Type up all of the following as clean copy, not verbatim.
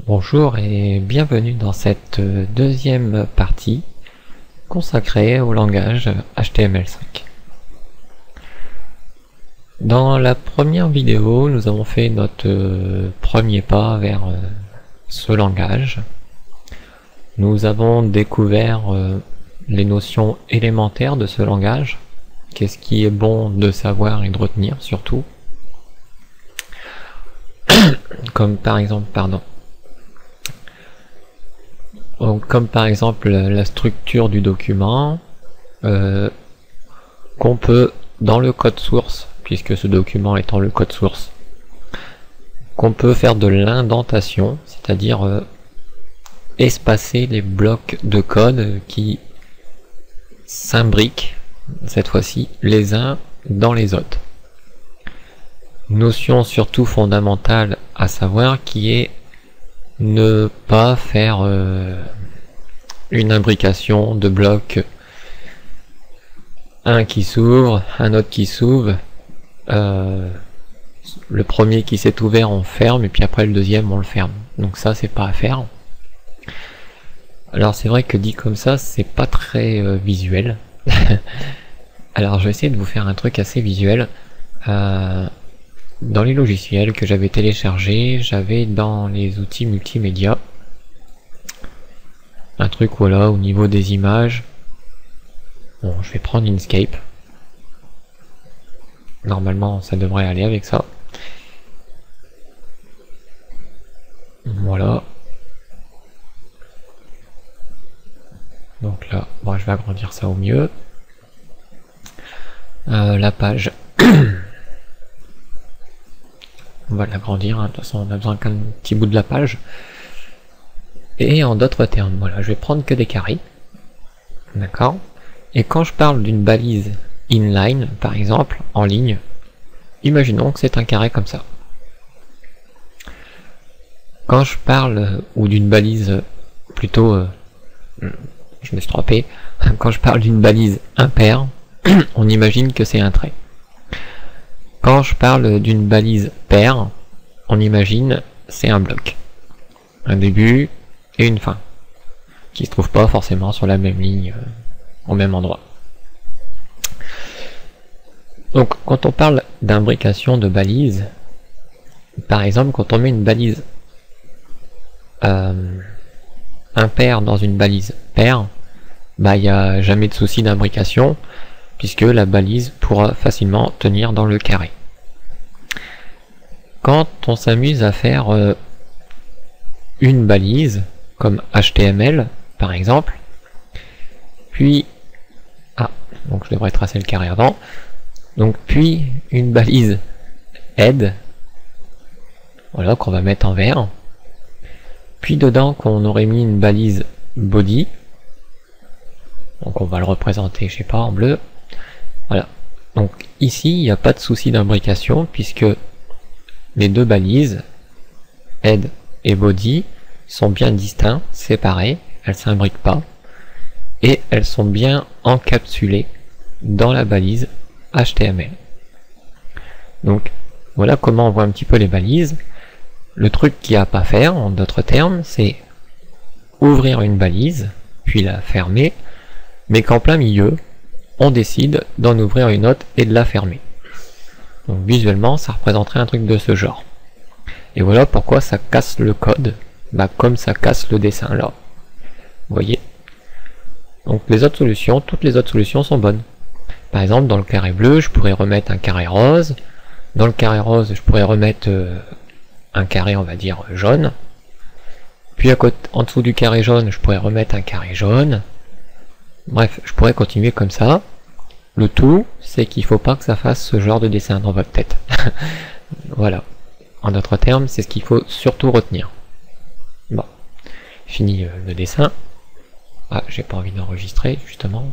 Bonjour et bienvenue dans cette deuxième partie consacrée au langage HTML5. Dans la première vidéo, nous avons fait notre premier pas vers ce langage. Nous avons découvert les notions élémentaires de ce langage, qu'est-ce qui est bon de savoir et de retenir surtout, comme par exemple, la structure du document, qu'on peut, dans le code source, puisque ce document étant le code source, qu'on peut faire de l'indentation, c'est-à-dire espacer les blocs de code qui s'imbriquent, cette fois-ci, les uns dans les autres. Notion surtout fondamentale à savoir qui est ne pas faire une imbrication de blocs, un qui s'ouvre, un autre qui s'ouvre, le premier qui s'est ouvert on ferme et puis après le deuxième on le ferme, donc ça c'est pas à faire. Alors c'est vrai que dit comme ça c'est pas très visuel. Alors je vais essayer de vous faire un truc assez visuel. Dans les logiciels que j'avais téléchargés, j'avais dans les outils multimédia un truc, voilà, au niveau des images. Bon, je vais prendre Inkscape. Normalement ça devrait aller avec ça. Voilà. Donc là, bon, je vais agrandir ça au mieux. La page. On va l'agrandir, hein. De toute façon on a besoin qu'un petit bout de la page. Et en d'autres termes, voilà, je vais prendre que des carrés. D'accord. Et quand je parle d'une balise inline, par exemple, en ligne, imaginons que c'est un carré comme ça. Quand je parle, ou d'une balise, plutôt, je me suis trompé, quand je parle d'une balise impaire, on imagine que c'est un trait. Quand je parle d'une balise paire, on imagine c'est un bloc. Un début et une fin, qui se trouvent pas forcément sur la même ligne, au même endroit. Donc quand on parle d'imbrication de balises, par exemple quand on met une balise impaire dans une balise paire, bah il n'y a jamais de souci d'imbrication, puisque la balise pourra facilement tenir dans le carré. Quand on s'amuse à faire une balise, comme HTML par exemple, puis, donc je devrais tracer le carré avant, donc puis une balise head, voilà, qu'on va mettre en vert, puis dedans qu'on aurait mis une balise body, donc on va le représenter, je sais pas, en bleu. Voilà, donc ici il n'y a pas de souci d'imbrication puisque les deux balises, head et body, sont bien distincts, séparés, elles ne s'imbriquent pas, et elles sont bien encapsulées dans la balise HTML. Donc voilà comment on voit un petit peu les balises. Le truc qu'il n'y a pas à faire, en d'autres termes, c'est ouvrir une balise, puis la fermer, mais qu'en plein milieu, on décide d'en ouvrir une autre et de la fermer. Donc visuellement, ça représenterait un truc de ce genre. Et voilà pourquoi ça casse le code, comme ça casse le dessin là. Vous voyez. Donc les autres solutions, toutes les autres solutions sont bonnes. Par exemple, dans le carré bleu, je pourrais remettre un carré rose. Dans le carré rose, je pourrais remettre un carré, on va dire, jaune. Puis en dessous du carré jaune, je pourrais remettre un carré jaune. Bref, je pourrais continuer comme ça. Le tout, c'est qu'il ne faut pas que ça fasse ce genre de dessin dans votre tête. Voilà. En d'autres termes, c'est ce qu'il faut surtout retenir. Bon, fini le dessin. Ah, j'ai pas envie d'enregistrer, justement.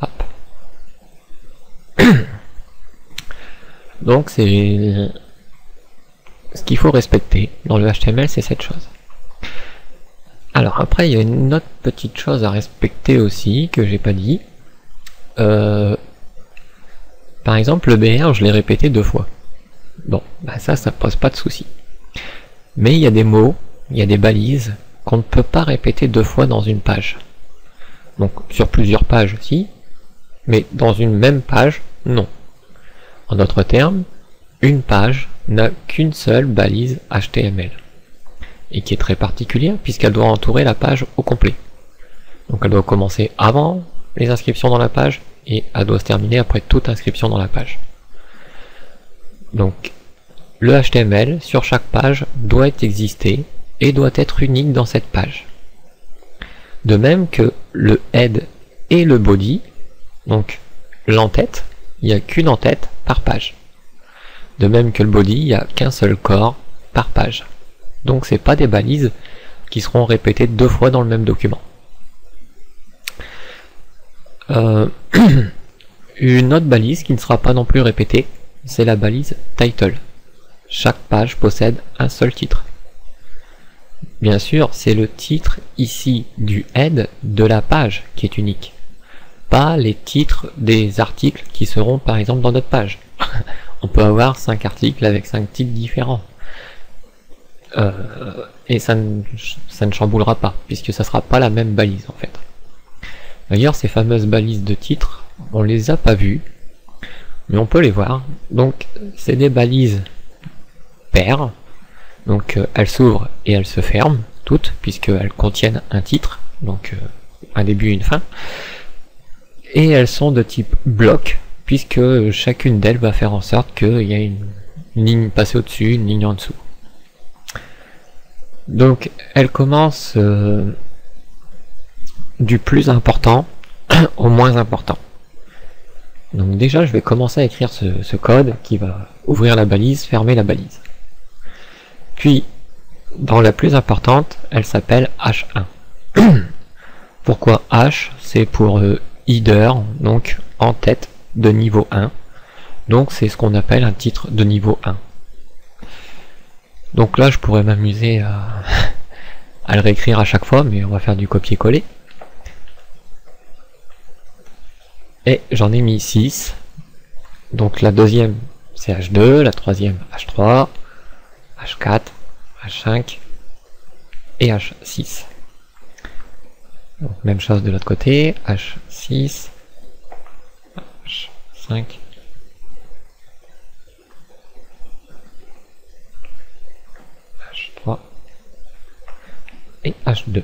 Hop. Donc, c'est ce qu'il faut respecter dans le HTML, c'est cette chose. Alors après, il y a une autre petite chose à respecter aussi, que j'ai pas dit. Par exemple, le BR, je l'ai répété 2 fois. Bon, ça pose pas de souci. Mais il y a des mots il y a des balises qu'on ne peut pas répéter 2 fois dans une page. Donc sur plusieurs pages, si, mais dans une même page, non. En d'autres termes, une page n'a qu'une seule balise HTML, et qui est très particulière puisqu'elle doit entourer la page au complet. Donc elle doit commencer avant les inscriptions dans la page, et elle doit se terminer après toute inscription dans la page. Donc le HTML sur chaque page doit exister et doit être unique dans cette page. De même que le head et le body, donc l'entête, il n'y a qu'une entête par page. De même que le body, il n'y a qu'un seul corps par page. Donc c'est pas des balises qui seront répétées 2 fois dans le même document. Une autre balise qui ne sera pas non plus répétée, c'est la balise title. Chaque page possède un seul titre. Bien sûr, c'est le titre ici du head de la page qui est unique, pas les titres des articles qui seront par exemple dans notre page. On peut avoir 5 articles avec 5 titres différents. Et ça ne chamboulera pas, puisque ça sera pas la même balise en fait. D'ailleurs, ces fameuses balises de titres, on les a pas vues, mais on peut les voir. Donc, c'est des balises paires. Donc, elles s'ouvrent et elles se ferment, toutes, puisqu'elles contiennent un titre, donc un début et une fin. Et elles sont de type bloc, puisque chacune d'elles va faire en sorte qu'il y a une ligne passée au-dessus, une ligne en dessous. Donc, elles commencent du plus important au moins important. Donc déjà, je vais commencer à écrire ce code qui va ouvrir la balise, fermer la balise. Puis, dans la plus importante, elle s'appelle H1. Pourquoi H? C'est pour header, donc en tête de niveau 1. Donc c'est ce qu'on appelle un titre de niveau 1. Donc là, je pourrais m'amuser à le réécrire à chaque fois, mais on va faire du copier-coller. Et j'en ai mis 6. Donc la deuxième, c'est H2, la troisième, H3, H4, H5 et H6. Donc, même chose de l'autre côté, H6, H5, H3 et H2.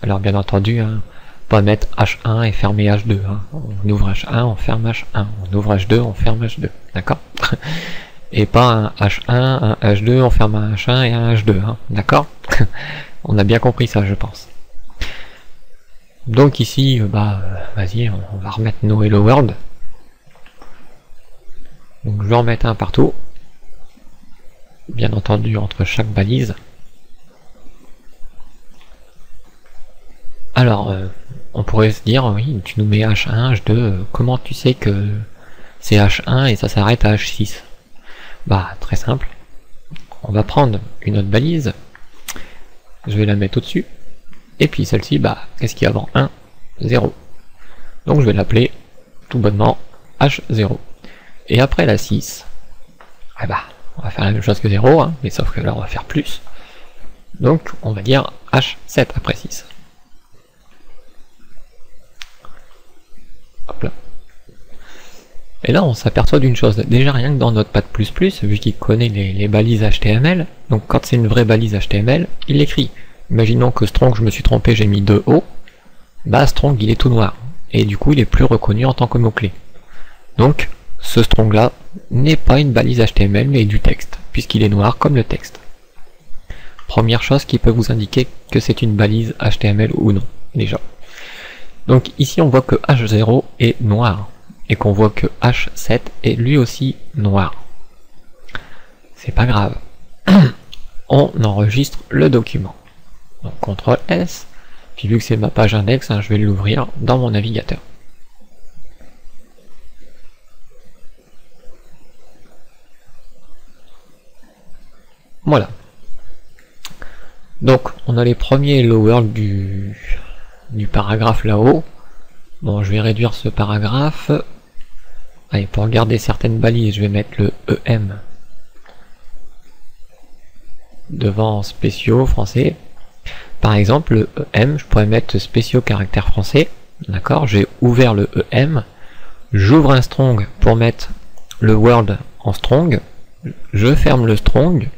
Alors bien entendu, hein, pas mettre H1 et fermer H2. Hein. On ouvre H1, on ferme H1. On ouvre H2, on ferme H2. D'accord? Et pas un H1, un H2, on ferme un H1 et un H2. Hein. D'accord? On a bien compris ça, je pense. Donc ici, vas-y, on va remettre nos Hello World. Donc je vais en mettre un partout. Bien entendu, entre chaque balise. Alors, on pourrait se dire, oui, tu nous mets H1, H2, comment tu sais que c'est H1 et ça s'arrête à H6? Bah, très simple. On va prendre une autre balise, je vais la mettre au-dessus, et puis celle-ci, bah, qu'est-ce qu'il y a avant? 1, 0. Donc je vais l'appeler, tout bonnement, H0. Et après la 6, eh bah, on va faire la même chose que 0, hein, mais sauf que là, on va faire plus. Donc, on va dire H7 après 6. Hop là. Et là on s'aperçoit d'une chose, déjà rien que dans Notepad++, vu qu'il connaît les balises HTML, donc quand c'est une vraie balise HTML, il l'écrit. Imaginons que strong, je me suis trompé, j'ai mis 2O, bah strong il est tout noir, et du coup il est plus reconnu en tant que mot-clé. Donc ce strong là n'est pas une balise HTML mais du texte, puisqu'il est noir comme le texte. Première chose qui peut vous indiquer que c'est une balise HTML ou non, déjà. Donc ici on voit que H0 est noir, et qu'on voit que H7 est lui aussi noir. C'est pas grave. On enregistre le document. Donc CTRL S, puis vu que c'est ma page index, hein, je vais l'ouvrir dans mon navigateur. Voilà. Donc on a les premiers Hello World du paragraphe là-haut. Bon, je vais réduire ce paragraphe. Allez, pour garder certaines balises, je vais mettre le EM. devant spéciaux français. Par exemple, le EM, je pourrais mettre spéciaux caractères français. D'accord, j'ai ouvert le EM, j'ouvre un strong pour mettre le word en strong, je ferme le strong,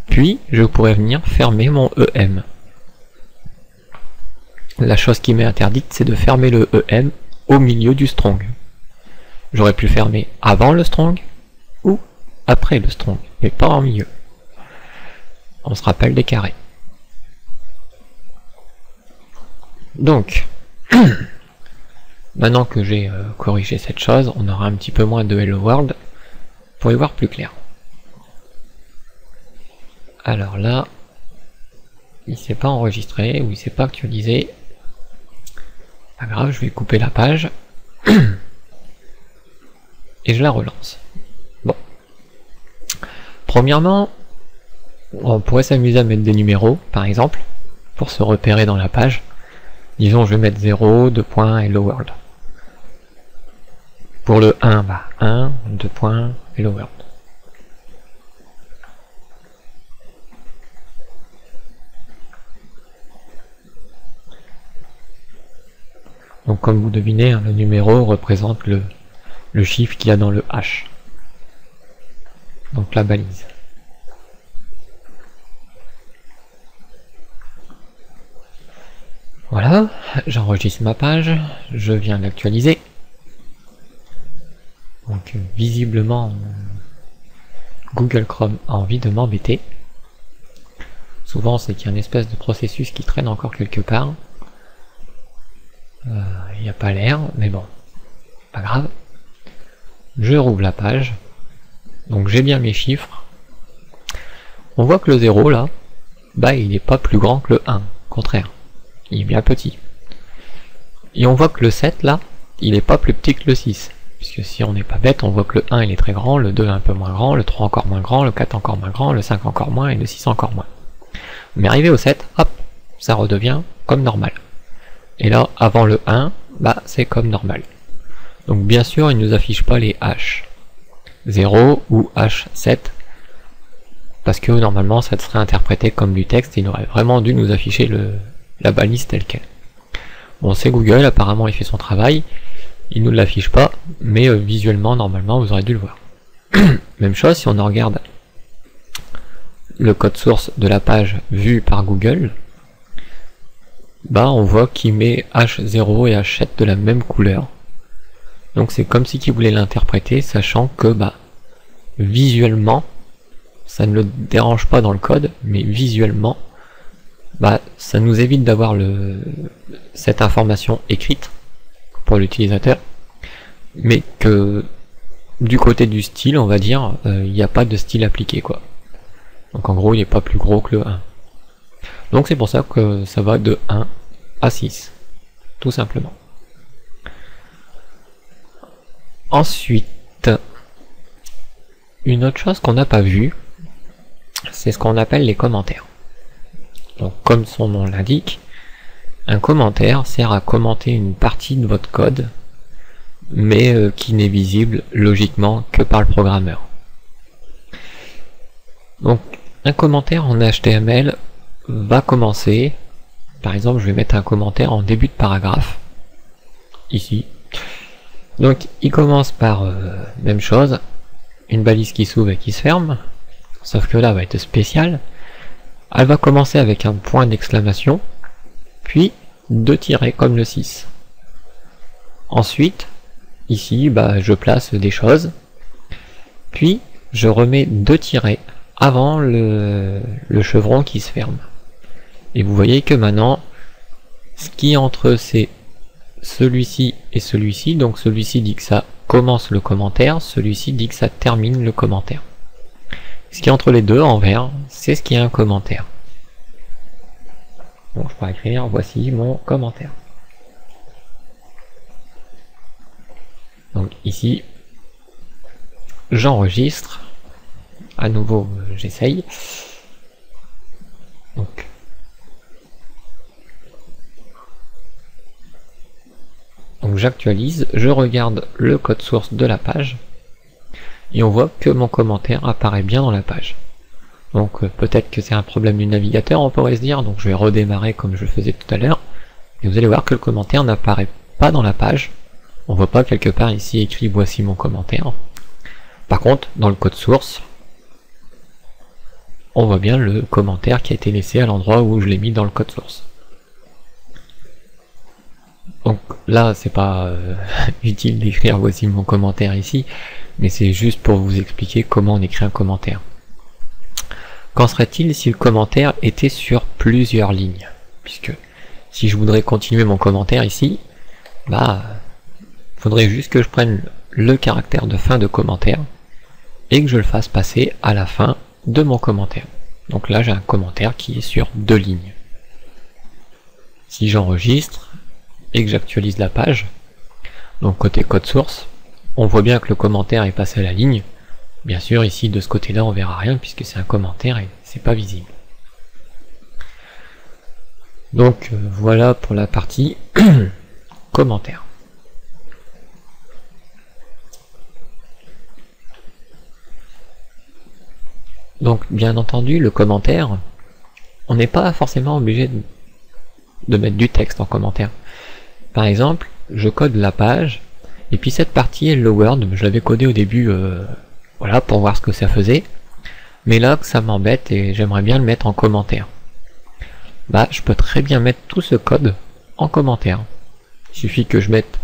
puis je pourrais venir fermer mon EM. La chose qui m'est interdite, c'est de fermer le EM au milieu du strong. J'aurais pu fermer avant le strong ou après le strong, mais pas en milieu. On se rappelle des carrés. Donc, maintenant que j'ai corrigé cette chose, on aura un petit peu moins de Hello World pour y voir plus clair. Alors là, il s'est pas enregistré ou il s'est pas actualisé. Pas grave, je vais couper la page et je la relance. Bon. Premièrement, on pourrait s'amuser à mettre des numéros, par exemple, pour se repérer dans la page. Disons, je vais mettre 0, 2 points, Hello World. Pour le 1, 1, 2 points, Hello World. Donc comme vous devinez, le numéro représente le chiffre qu'il y a dans le H. Donc la balise. Voilà, j'enregistre ma page, je viens d'actualiser. Donc visiblement, Google Chrome a envie de m'embêter. Souvent c'est qu'il y a une espèce de processus qui traîne encore quelque part. Il n'y a pas l'air, mais bon, pas grave. Je rouvre la page. Donc j'ai bien mes chiffres. On voit que le 0 là, il n'est pas plus grand que le 1, au contraire. Il est bien petit. Et on voit que le 7 là, il n'est pas plus petit que le 6. Puisque si on n'est pas bête, on voit que le 1 il est très grand, le 2 un peu moins grand, le 3 encore moins grand, le 4 encore moins grand, le 5 encore moins et le 6 encore moins. Mais arrivé au 7, hop, ça redevient comme normal. Et là, avant le 1, c'est comme normal. Donc bien sûr, il ne nous affiche pas les H0 ou H7, parce que normalement ça serait interprété comme du texte, il aurait vraiment dû nous afficher la balise telle quelle. Bon, c'est Google, apparemment il fait son travail, il ne nous l'affiche pas, mais visuellement, normalement, vous aurez dû le voir. Même chose, si on en regarde le code source de la page vue par Google, on voit qu'il met H0 et H7 de la même couleur. Donc c'est comme si il voulait l'interpréter, sachant que visuellement, ça ne le dérange pas dans le code, mais visuellement, ça nous évite d'avoir cette information écrite pour l'utilisateur, mais que du côté du style, on va dire, il n'y a pas de style appliqué, quoi. Donc en gros, il n'est pas plus gros que le 1. Donc c'est pour ça que ça va de 1 à 6, tout simplement. Ensuite, une autre chose qu'on n'a pas vue, c'est ce qu'on appelle les commentaires. Donc comme son nom l'indique, un commentaire sert à commenter une partie de votre code, mais qui n'est visible logiquement que par le programmeur. Donc un commentaire en HTML va commencer, par exemple je vais mettre un commentaire en début de paragraphe, ici. Donc il commence par même chose, une balise qui s'ouvre et qui se ferme, sauf que là va être spéciale. Elle va commencer avec un point d'exclamation, puis 2 tirets comme le 6. Ensuite, ici, je place des choses, puis je remets 2 tirets avant le chevron qui se ferme. Et vous voyez que maintenant, ce qui est entre c'est celui-ci et celui-ci, donc celui-ci dit que ça commence le commentaire, celui-ci dit que ça termine le commentaire. Ce qui est entre les deux en vert, c'est ce qui est un commentaire. Donc je pourrais écrire voici mon commentaire. Donc ici, j'enregistre. À nouveau, j'essaye. Donc j'actualise, je regarde le code source de la page et on voit que mon commentaire apparaît bien dans la page. Donc peut-être que c'est un problème du navigateur, on pourrait se dire, donc je vais redémarrer comme je faisais tout à l'heure, et vous allez voir que le commentaire n'apparaît pas dans la page, on voit pas quelque part ici écrit voici mon commentaire. Par contre, dans le code source, on voit bien le commentaire qui a été laissé à l'endroit où je l'ai mis dans le code source. Donc là, c'est pas utile d'écrire voici mon commentaire ici, mais c'est juste pour vous expliquer comment on écrit un commentaire. Qu'en serait-il si le commentaire était sur plusieurs lignes? Puisque si je voudrais continuer mon commentaire ici, bah, faudrait juste que je prenne le caractère de fin de commentaire et que je le fasse passer à la fin de mon commentaire. Donc là, j'ai un commentaire qui est sur 2 lignes. Si j'enregistre et que j'actualise la page, donc côté code source, on voit bien que le commentaire est passé à la ligne. Bien sûr, ici, de ce côté-là, on verra rien puisque c'est un commentaire et c'est pas visible. Donc voilà pour la partie commentaire. Donc bien entendu, le commentaire, on n'est pas forcément obligé de mettre du texte en commentaire. Par exemple, je code la page, et puis cette partie Hello World, je l'avais codé au début, voilà, pour voir ce que ça faisait, mais là, ça m'embête et j'aimerais bien le mettre en commentaire. Bah, je peux très bien mettre tout ce code en commentaire. Il suffit que je mette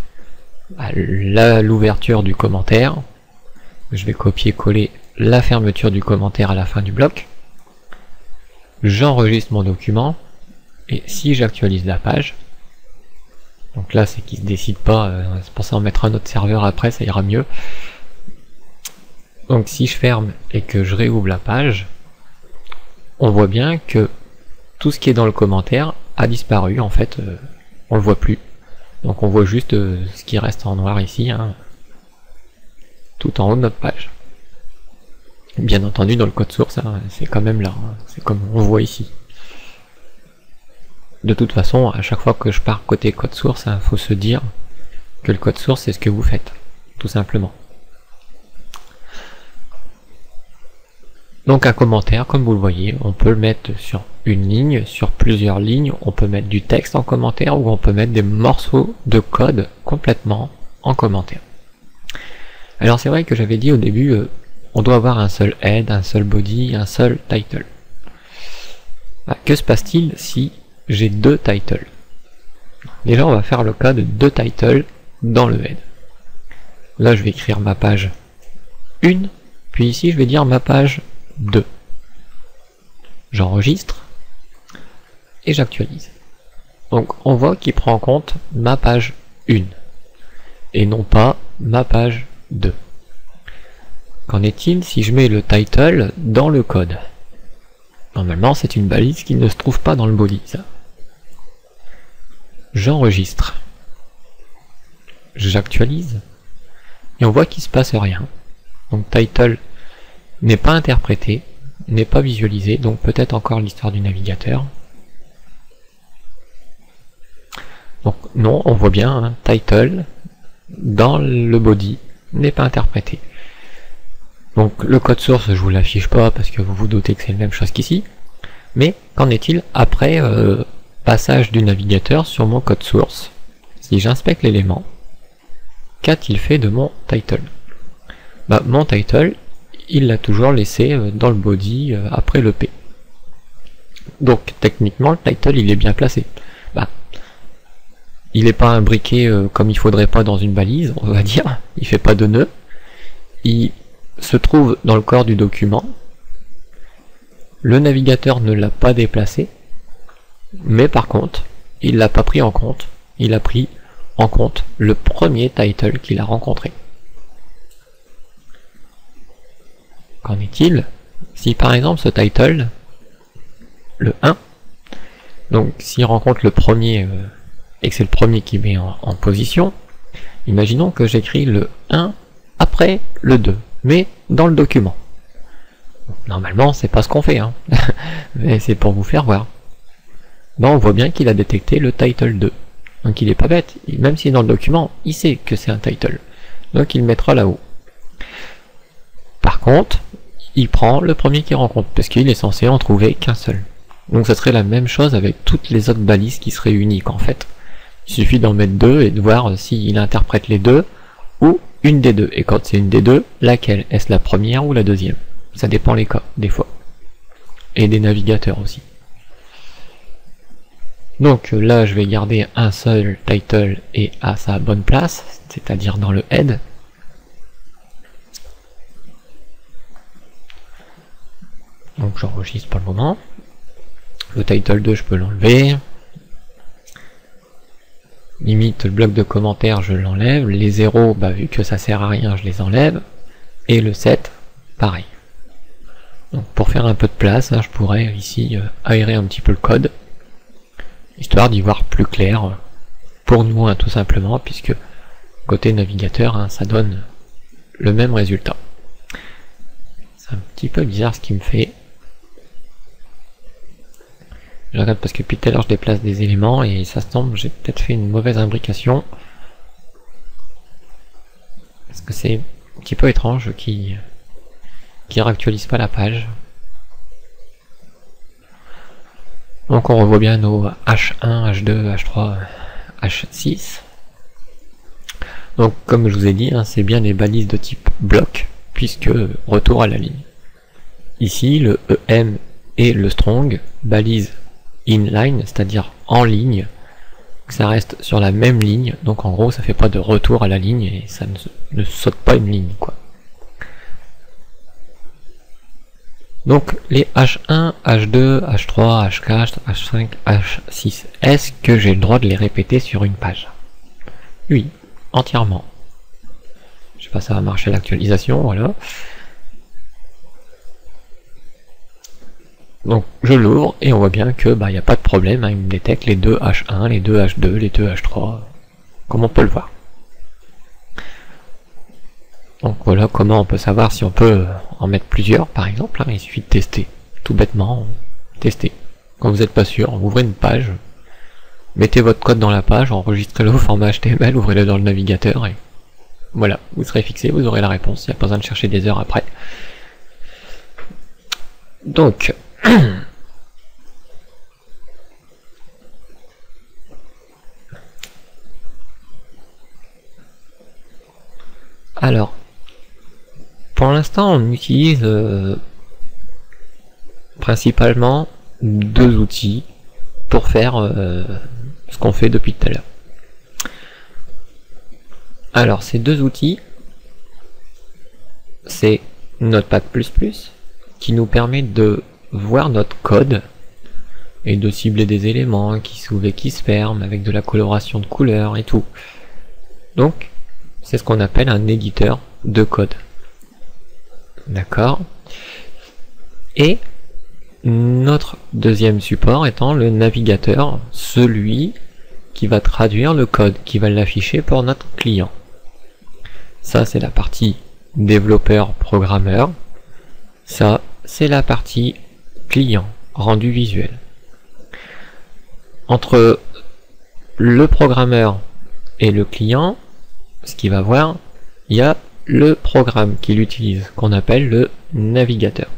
l'ouverture du commentaire, je vais copier-coller la fermeture du commentaire à la fin du bloc, j'enregistre mon document, et si j'actualise la page, donc là c'est qu'il ne se décide pas, c'est pour ça on mettra un autre serveur après, ça ira mieux. Donc si je ferme et que je réouvre la page, on voit bien que tout ce qui est dans le commentaire a disparu, en fait, on le voit plus. Donc on voit juste ce qui reste en noir ici, hein, tout en haut de notre page. Bien entendu, dans le code source, hein, c'est quand même là, hein, c'est comme on voit ici. De toute façon, à chaque fois que je pars côté code source, il faut se dire que le code source, c'est ce que vous faites, tout simplement. Donc un commentaire, comme vous le voyez, on peut le mettre sur une ligne, sur plusieurs lignes, on peut mettre du texte en commentaire, ou on peut mettre des morceaux de code complètement en commentaire. Alors c'est vrai que j'avais dit au début, on doit avoir un seul head, un seul body, un seul title. Que se passe-t-il si j'ai 2 titles? Déjà, on va faire le cas de 2 titles dans le head. Là, je vais écrire ma page 1, puis ici, je vais dire ma page 2. J'enregistre et j'actualise. Donc, on voit qu'il prend en compte ma page 1 et non pas ma page 2. Qu'en est-il si je mets le title dans le code? Normalement, c'est une balise qui ne se trouve pas dans le body, ça. J'enregistre. J'actualise. Et on voit qu'il ne se passe rien. Donc title n'est pas interprété, n'est pas visualisé, donc peut-être encore l'histoire du navigateur. Donc non, on voit bien, hein, title dans le body n'est pas interprété. Donc le code source, je vous l'affiche pas parce que vous vous doutez que c'est la même chose qu'ici. Mais qu'en est-il après passage du navigateur sur mon code source? Si j'inspecte l'élément, qu'a-t-il fait de mon title? Bah, mon title, il l'a toujours laissé dans le body après le P. Donc techniquement, le title il est bien placé. Bah, il n'est pas imbriqué comme il faudrait pas dans une balise, on va dire. Il fait pas de nœud. Il se trouve dans le corps du document. Le navigateur ne l'a pas déplacé, mais par contre, il l'a pas pris en compte. Il a pris en compte le premier title qu'il a rencontré. Qu'en est-il si par exemple ce title, le 1, donc s'il rencontre le premier et que c'est le premier qui met en position, imaginons que j'écris le 1 après le 2, mais dans le document. Normalement, c'est pas ce qu'on fait, hein. Mais c'est pour vous faire voir. Ben, on voit bien qu'il a détecté le title 2. Donc il est pas bête, même si dans le document, il sait que c'est un title. Donc il le mettra là-haut. Par contre, il prend le premier qu'il rencontre, parce qu'il est censé en trouver qu'un seul. Donc ça serait la même chose avec toutes les autres balises qui seraient uniques en fait. Il suffit d'en mettre deux et de voir s'il interprète les deux, ou une des deux. Et quand c'est une des deux, laquelle? Est-ce la première ou la deuxième? Ça dépend les cas, des fois. Et des navigateurs aussi. Donc là, je vais garder un seul title et à sa bonne place, c'est-à-dire dans le head. Donc j'enregistre pour le moment. Le title 2, je peux l'enlever. Limite, le bloc de commentaires, je l'enlève. Les 0, bah, vu que ça sert à rien, je les enlève. Et le 7, pareil. Donc pour faire un peu de place, hein, je pourrais ici aérer un petit peu le code, histoire d'y voir plus clair pour nous, hein, tout simplement, puisque côté navigateur, hein, ça donne le même résultat. C'est un petit peu bizarre ce qu'il me fait. Je regarde parce que depuis tout à l'heure je déplace des éléments et ça se tombe, j'ai peut-être fait une mauvaise imbrication. Parce que c'est un petit peu étrange qui réactualise pas la page. Donc on revoit bien nos H1, H2, H3, H6. Donc comme je vous ai dit, hein, c'est bien des balises de type bloc, puisque retour à la ligne. Ici, le EM et le strong balisent inline, c'est-à-dire en ligne, ça reste sur la même ligne, donc en gros ça fait pas de retour à la ligne et ça ne saute pas une ligne, quoi. Donc les H1, H2, H3, H4, H5, H6, est-ce que j'ai le droit de les répéter sur une page? Oui, entièrement. Je sais pas, ça va marcher l'actualisation, voilà. Donc je l'ouvre et on voit bien que bah, y a pas de problème, hein, il me détecte les deux H1, les deux H2, les deux H3, comme on peut le voir. Donc voilà comment on peut savoir si on peut en mettre plusieurs par exemple, hein, il suffit de tester, tout bêtement, tester. Quand vous n'êtes pas sûr, ouvrez une page, mettez votre code dans la page, enregistrez-le au format HTML, ouvrez-le dans le navigateur et voilà, vous serez fixé, vous aurez la réponse, il n'y a pas besoin de chercher des heures après. Donc, alors, pour l'instant on utilise principalement deux outils pour faire ce qu'on fait depuis tout à l'heure. Alors ces deux outils, c'est Notepad++, qui nous permet de voir notre code et de cibler des éléments qui s'ouvrent et qui se ferment avec de la coloration de couleurs et tout. Donc c'est ce qu'on appelle un éditeur de code. D'accord. Et notre deuxième support étant le navigateur, celui qui va traduire le code, qui va l'afficher pour notre client. Ça c'est la partie développeur programmeur. Ça c'est la partie client, rendu visuel. Entre le programmeur et le client, ce qu'il va voir, il y a le programme qu'il utilise, qu'on appelle le navigateur.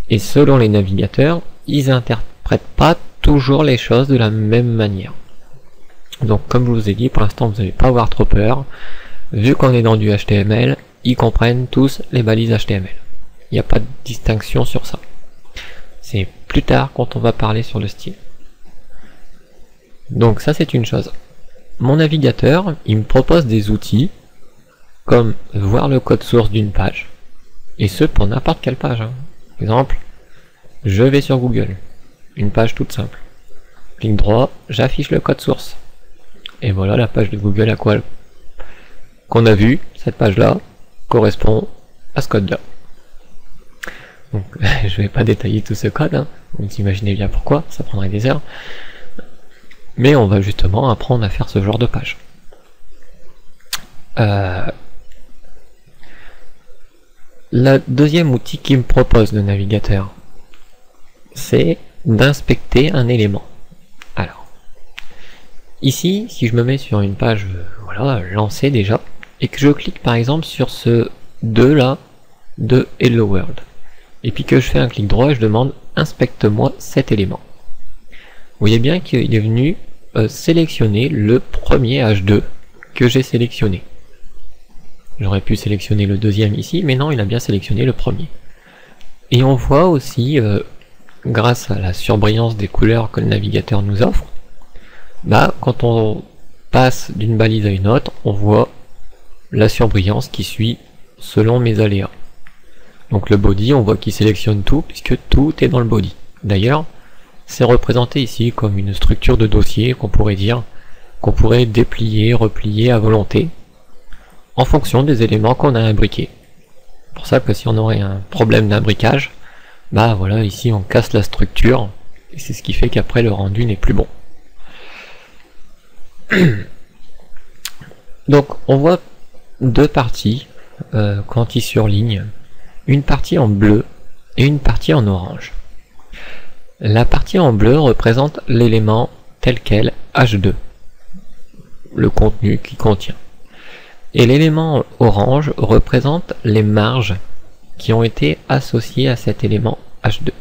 Et selon les navigateurs, ils n'interprètent pas toujours les choses de la même manière. Donc comme je vous ai dit, pour l'instant vous n'allez pas avoir trop peur. Vu qu'on est dans du HTML, ils comprennent tous les balises HTML. Il n'y a pas de distinction sur ça. C'est plus tard quand on va parler sur le style. Donc ça c'est une chose. Mon navigateur, il me propose des outils comme voir le code source d'une page. Et ce pour n'importe quelle page. Par exemple, je vais sur Google. Une page toute simple. Clic droit, j'affiche le code source. Et voilà la page de Google à quoi qu'on a vu, cette page-là, correspond à ce code-là. Donc je vais pas détailler tout ce code, hein. Vous imaginez bien pourquoi, ça prendrait des heures. Mais on va justement apprendre à faire ce genre de page. Le deuxième outil qui me propose le navigateur, c'est d'inspecter un élément. Alors, ici, si je me mets sur une page voilà, lancée déjà, et que je clique par exemple sur ce 2 là, de Hello World. Et puis que je fais un clic droit et je demande inspecte-moi cet élément. Vous voyez bien qu'il est venu sélectionner le premier H2 que j'ai sélectionné. J'aurais pu sélectionner le deuxième ici, mais non, il a bien sélectionné le premier. Et on voit aussi, grâce à la surbrillance des couleurs que le navigateur nous offre, quand on passe d'une balise à une autre, on voit la surbrillance qui suit selon mes aléas. Donc le body, on voit qu'il sélectionne tout, puisque tout est dans le body. D'ailleurs, c'est représenté ici comme une structure de dossier qu'on pourrait dire, qu'on pourrait déplier, replier à volonté, en fonction des éléments qu'on a imbriqués. C'est pour ça que si on aurait un problème d'imbriquage, voilà, ici on casse la structure, et c'est ce qui fait qu'après le rendu n'est plus bon. Donc on voit deux parties quand il surligne, une partie en bleu et une partie en orange. La partie en bleu représente l'élément tel quel H2, le contenu qu'il contient. Et l'élément orange représente les marges qui ont été associées à cet élément H2.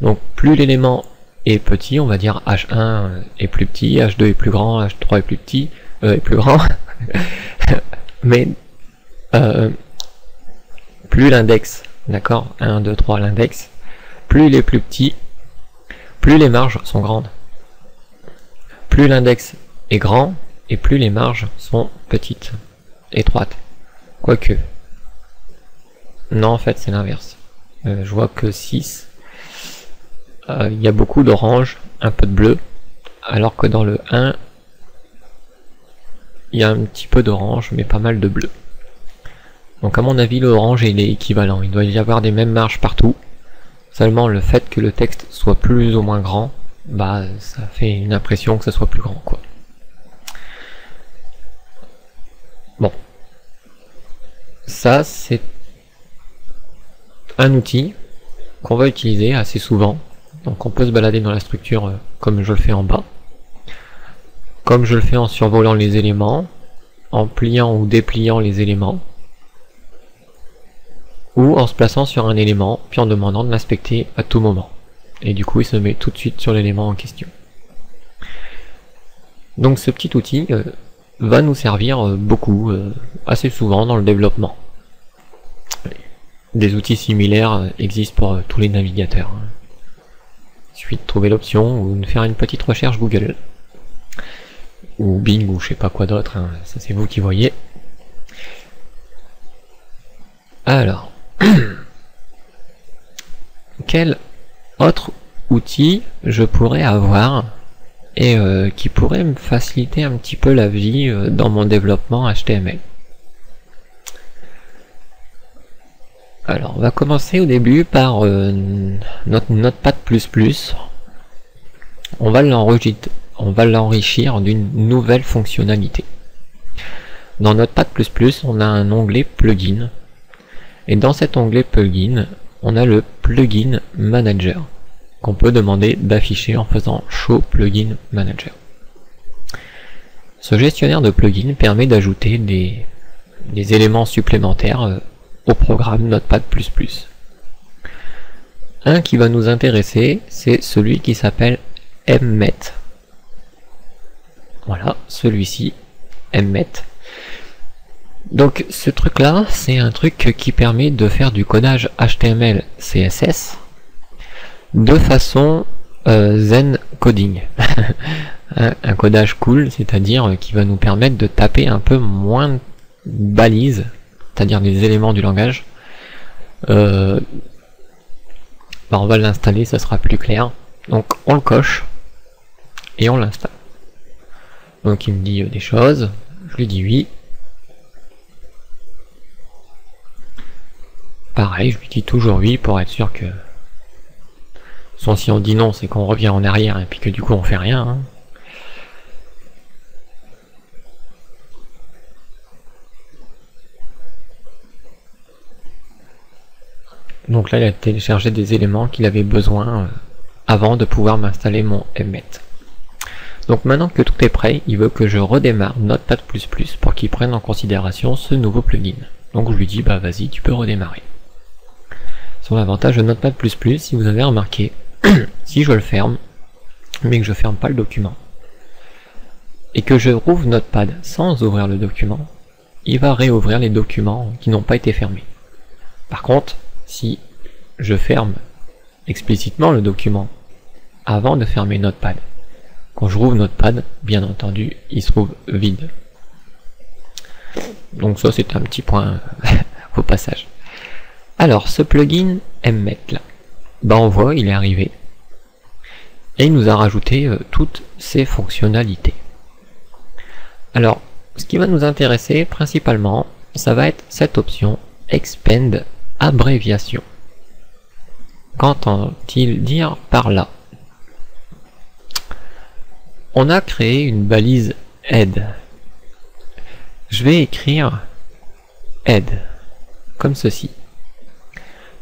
Donc plus l'élément est petit, on va dire H1 est plus petit, H2 est plus grand, H3 est plus petit, est plus grand, mais plus l'index, d'accord, 1, 2, 3 l'index, plus il est plus petit, plus les marges sont grandes. Plus l'index est grand, et plus les marges sont petites, étroites. Quoique. Non, en fait, c'est l'inverse. Je vois que 6, il y a beaucoup d'orange, un peu de bleu, alors que dans le 1, il y a un petit peu d'orange, mais pas mal de bleu. Donc à mon avis, l'orange il est équivalent. Il doit y avoir des mêmes marges partout. Seulement le fait que le texte soit plus ou moins grand, ça fait une impression que ça soit plus grand, quoi. Bon. Ça, c'est un outil qu'on va utiliser assez souvent. Donc on peut se balader dans la structure comme je le fais en bas. Comme je le fais en survolant les éléments, en pliant ou dépliant les éléments, ou en se plaçant sur un élément, puis en demandant de l'inspecter à tout moment. Et du coup, il se met tout de suite sur l'élément en question. Donc ce petit outil va nous servir beaucoup, assez souvent dans le développement. Des outils similaires existent pour tous les navigateurs. Il suffit de trouver l'option ou de faire une petite recherche Google. Ou Bing ou je sais pas quoi d'autre, hein. Ça c'est vous qui voyez. Alors, quel autre outil je pourrais avoir et qui pourrait me faciliter un petit peu la vie dans mon développement HTML? Alors, on va commencer au début par notre Notepad++. On va l'enrichir d'une nouvelle fonctionnalité. Dans Notepad++, on a un onglet Plugin. Et dans cet onglet Plugin, on a le Plugin Manager, qu'on peut demander d'afficher en faisant Show Plugin Manager. Ce gestionnaire de plugins permet d'ajouter des éléments supplémentaires au programme Notepad++. Un qui va nous intéresser, c'est celui qui s'appelle Emmet. Voilà, celui-ci, Emmet. Donc ce truc là, c'est un truc qui permet de faire du codage HTML CSS de façon zen coding. Un codage cool, c'est-à-dire qui va nous permettre de taper un peu moins de balises, c'est-à-dire des éléments du langage. On va l'installer, ça sera plus clair. Donc on le coche et on l'installe. Donc il me dit des choses, je lui dis oui. Pareil, je lui dis toujours oui pour être sûr que... Si on dit non, c'est qu'on revient en arrière et puis que du coup on fait rien. Hein. Donc là, il a téléchargé des éléments qu'il avait besoin avant de pouvoir m'installer mon Emmet. Donc maintenant que tout est prêt, il veut que je redémarre Notepad++ pour qu'il prenne en considération ce nouveau plugin. Donc je lui dis bah vas-y, tu peux redémarrer. Sur l'avantage de Notepad++, si vous avez remarqué, si je le ferme, mais que je ferme pas le document, et que je rouvre Notepad sans ouvrir le document, il va réouvrir les documents qui n'ont pas été fermés. Par contre, si je ferme explicitement le document avant de fermer Notepad, quand je rouvre Notepad, bien entendu, il se trouve vide. Donc ça c'est un petit point au passage. Alors ce plugin Mmet là, bah on voit il est arrivé et il nous a rajouté toutes ces fonctionnalités. Alors ce qui va nous intéresser principalement, ça va être cette option Expand abréviation. Qu'entend-il dire par là? On a créé une balise head. Je vais écrire head comme ceci.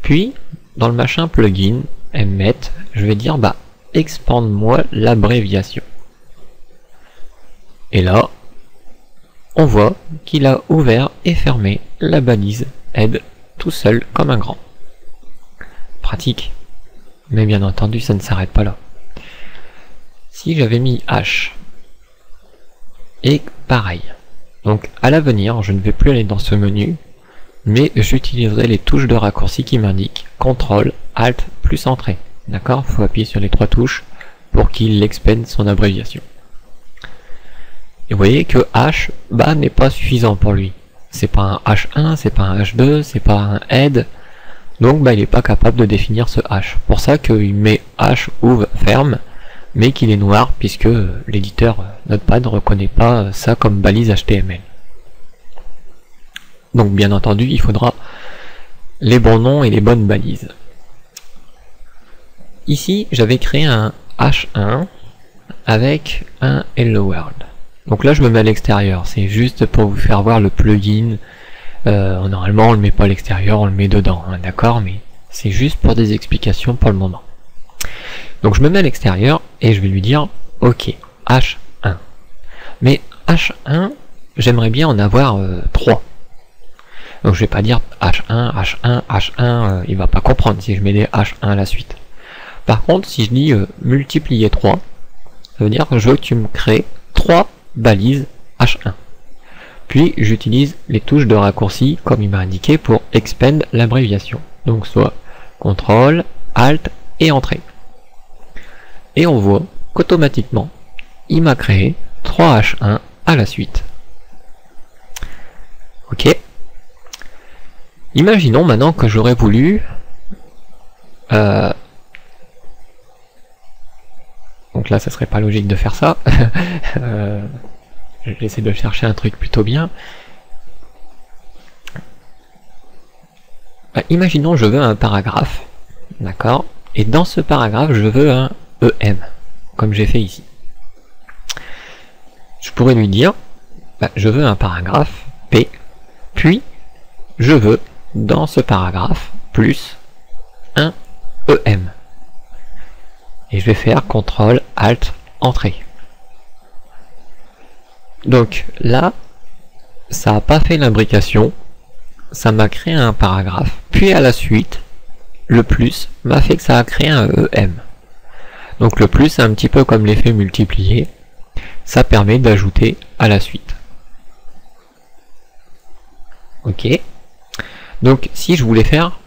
Puis dans le machin plugin Mmet, je vais dire bah expande-moi l'abréviation. Et là, on voit qu'il a ouvert et fermé la balise head tout seul comme un grand. Pratique. Mais bien entendu, ça ne s'arrête pas là. Si j'avais mis H, et pareil. Donc à l'avenir, je ne vais plus aller dans ce menu, mais j'utiliserai les touches de raccourci qui m'indiquent CTRL, ALT, plus Entrée. D'accord? Il faut appuyer sur les trois touches pour qu'il expande son abréviation. Et vous voyez que H bah, n'est pas suffisant pour lui. C'est pas un H1, c'est pas un H2, c'est pas un head. Donc bah, il n'est pas capable de définir ce H. Pour ça qu'il met H ouvre ferme, mais qu'il est noir puisque l'éditeur Notepad ne reconnaît pas ça comme balise HTML. Donc bien entendu, il faudra les bons noms et les bonnes balises. Ici, j'avais créé un H1 avec un Hello World. Donc là, je me mets à l'extérieur. C'est juste pour vous faire voir le plugin. Normalement, on le met pas à l'extérieur, on le met dedans, hein, d'accord? Mais c'est juste pour des explications pour le moment. Donc je me mets à l'extérieur et je vais lui dire OK, H1. Mais H1, j'aimerais bien en avoir 3. Donc je vais pas dire H1, H1, H1, il va pas comprendre si je mets des H1 à la suite. Par contre, si je dis multiplier 3, ça veut dire que je veux que tu me crées 3 balises H1. Puis j'utilise les touches de raccourci comme il m'a indiqué pour expand l'abréviation. Donc soit CTRL, ALT et Entrée. Et on voit qu'automatiquement, il m'a créé 3 H1 à la suite. Ok. Imaginons maintenant que j'aurais voulu donc là ça serait pas logique de faire ça. J'essaie de chercher un truc plutôt bien. Imaginons je veux un paragraphe, d'accord, et dans ce paragraphe je veux un EM, comme j'ai fait ici. Je pourrais lui dire, je veux un paragraphe P, puis je veux dans ce paragraphe plus un EM. Et je vais faire CTRL, ALT, Entrée. Donc là, ça n'a pas fait l'imbrication, ça m'a créé un paragraphe, puis à la suite, le plus m'a fait que ça a créé un EM. Donc le plus, c'est un petit peu comme l'effet multiplié, ça permet d'ajouter à la suite. Ok. Donc si je voulais faire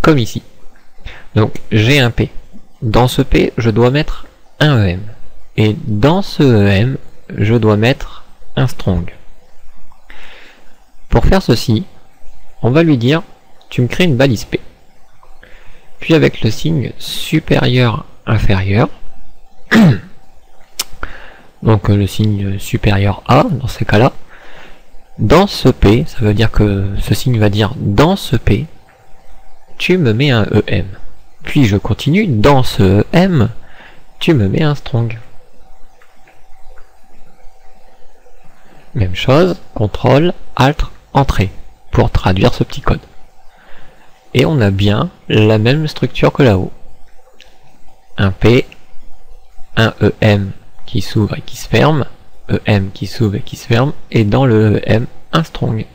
comme ici, donc j'ai un P. Dans ce P, je dois mettre un EM. Et dans ce EM, je dois mettre un strong. Pour faire ceci, on va lui dire, tu me crées une balise P. Puis avec le signe supérieur inférieur, donc le signe supérieur A dans ces cas-là, dans ce P, ça veut dire que ce signe va dire dans ce P, tu me mets un EM. Puis je continue, dans ce EM, tu me mets un strong. Même chose, CTRL, ALT, Entrée, pour traduire ce petit code. Et on a bien la même structure que là-haut. Un P, un EM qui s'ouvre et qui se ferme, EM qui s'ouvre et qui se ferme, et dans le EM, un strong.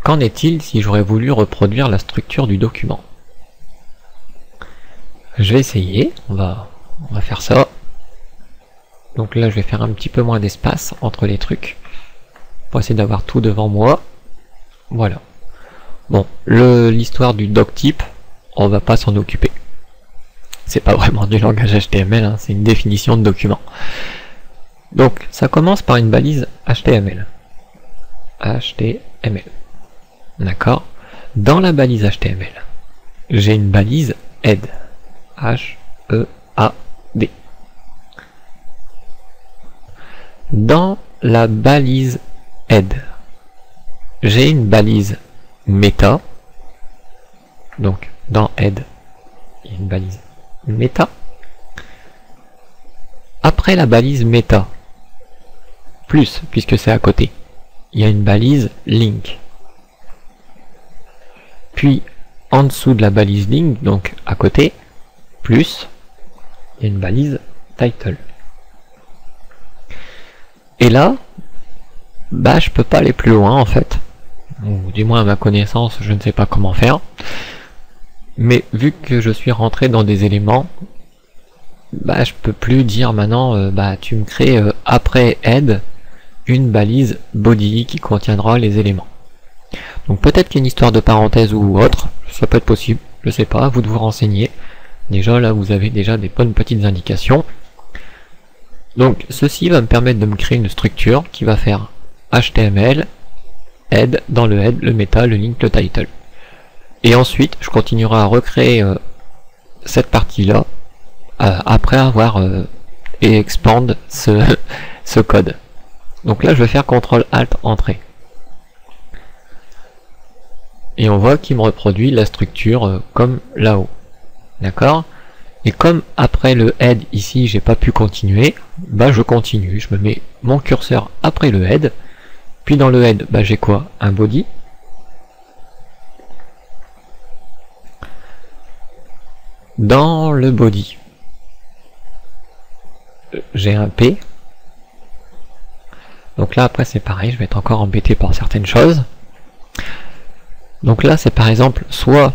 qu'en est-il si j'aurais voulu reproduire la structure du document? Je vais essayer, on va faire ça. Donc là je vais faire un petit peu moins d'espace entre les trucs pour essayer d'avoir tout devant moi. Voilà. Bon, l'histoire du doctype, on va pas s'en occuper. C'est pas vraiment du langage HTML, hein, c'est une définition de document. Donc ça commence par une balise HTML. HTML. D'accord. Dans la balise HTML, j'ai une balise head. H-E-A-D. Dans la balise head, j'ai une balise meta. Donc dans head, il y a une balise meta. Après la balise meta, plus, puisque c'est à côté, il y a une balise link. Puis en dessous de la balise link, donc à côté, plus, il y a une balise title. Et là, bah je peux pas aller plus loin en fait. Ou du moins à ma connaissance, je ne sais pas comment faire. Mais vu que je suis rentré dans des éléments, bah je peux plus dire maintenant, bah tu me crées après head une balise body qui contiendra les éléments. Donc peut-être qu'il y a une histoire de parenthèse ou autre, ça peut être possible, je sais pas, à vous de vous renseigner. Déjà là vous avez déjà des bonnes petites indications. Donc ceci va me permettre de me créer une structure qui va faire HTML, head, dans le head, le meta, le link, le title. Et ensuite je continuerai à recréer cette partie là après avoir expand ce code. Donc là je vais faire CTRL ALT entrée. Et on voit qu'il me reproduit la structure comme là-haut. D'accord? Et comme après le head ici j'ai pas pu continuer, bah je continue, je me mets mon curseur après le head, puis dans le head bah j'ai quoi? Un body. Dans le body, j'ai un P. Donc là après c'est pareil, je vais être encore embêté par certaines choses. Donc là c'est par exemple soit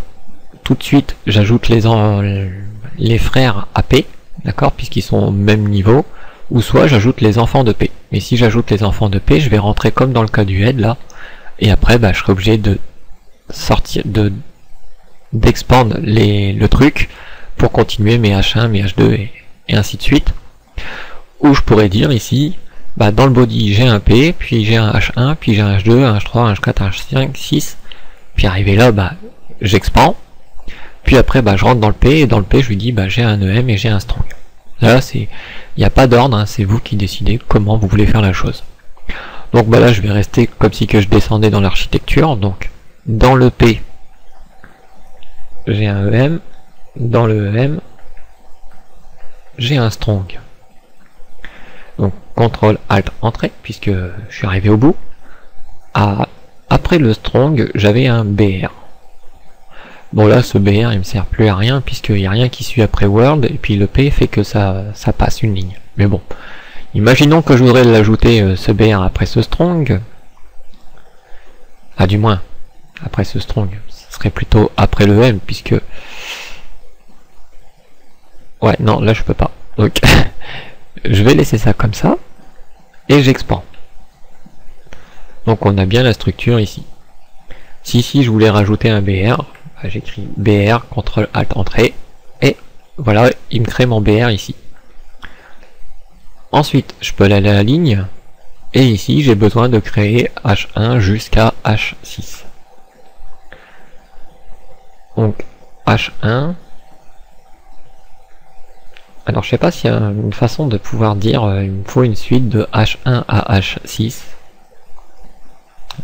tout de suite j'ajoute les frères à P, d'accord, puisqu'ils sont au même niveau, ou soit j'ajoute les enfants de P. Mais si j'ajoute les enfants de P, je vais rentrer comme dans le cas du head là, et après bah, je serai obligé de sortir, d'expandre le truc pour continuer mes H1, mes H2 et ainsi de suite. Ou je pourrais dire ici, bah, dans le body j'ai un P, puis j'ai un H1, puis j'ai un H2, un H3, un H4, un H5, 6, puis arrivé là, bah, j'expand. Puis après bah, je rentre dans le P, et dans le P je lui dis bah, j'ai un EM et j'ai un strong. Là il n'y a pas d'ordre, hein, c'est vous qui décidez comment vous voulez faire la chose. Donc bah, là je vais rester comme si que je descendais dans l'architecture. Donc dans le P j'ai un EM, dans le EM j'ai un strong. Donc CTRL ALT entrée puisque je suis arrivé au bout. Après le strong j'avais un BR. Bon là ce BR il me sert plus à rien puisqu'il n'y a rien qui suit après Word et puis le P fait que ça passe une ligne. Mais bon, imaginons que je voudrais l'ajouter ce BR après ce strong. Ah du moins, après ce strong, ce serait plutôt après le M puisque... Ouais non là je peux pas. Donc je vais laisser ça comme ça et j'expand. Donc on a bien la structure ici. Si je voulais rajouter un BR, j'écris BR, CTRL ALT entrée, et voilà, il me crée mon BR ici. Ensuite, je peux aller à la ligne, et ici, j'ai besoin de créer H1 jusqu'à H6. Donc, H1. Alors, je sais pas s'il y a une façon de pouvoir dire, il me faut une suite de H1 à H6.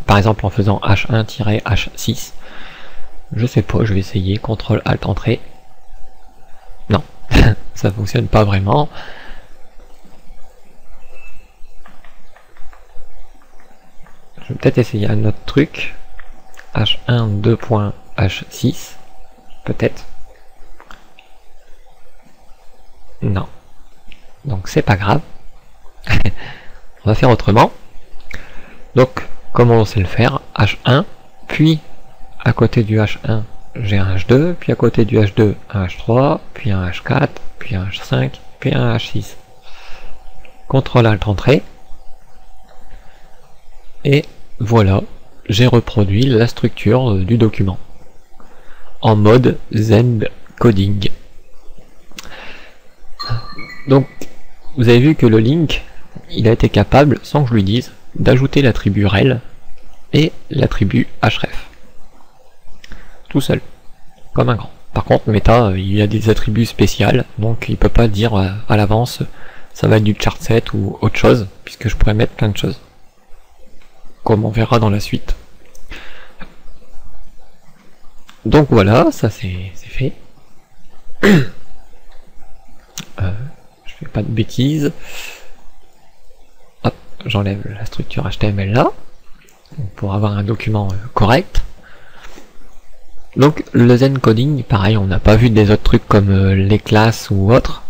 Par exemple, en faisant H1-H6. Je sais pas, je vais essayer, CTRL ALT entrée. Non, ça fonctionne pas vraiment. Je vais peut-être essayer un autre truc. H1 2.H6. Peut-être. Non. Donc c'est pas grave. On va faire autrement. Donc, comment on sait le faire? H1, puis à côté du H1 j'ai un H2, puis à côté du H2 un H3, puis un H4, puis un H5, puis un H6. CTRL ALT entrée, et voilà, j'ai reproduit la structure du document en mode Zen Coding. Donc vous avez vu que le link, il a été capable, sans que je lui dise, d'ajouter l'attribut rel et l'attribut href. Tout seul, comme un grand. Par contre, Meta, il a des attributs spéciaux, donc il peut pas dire à l'avance ça va être du chart set ou autre chose, puisque je pourrais mettre plein de choses. Comme on verra dans la suite. Donc voilà, ça c'est fait. Je fais pas de bêtises. Hop, j'enlève la structure HTML là, pour avoir un document correct. Donc le Zen Coding, pareil, on n'a pas vu des autres trucs comme les classes ou autres,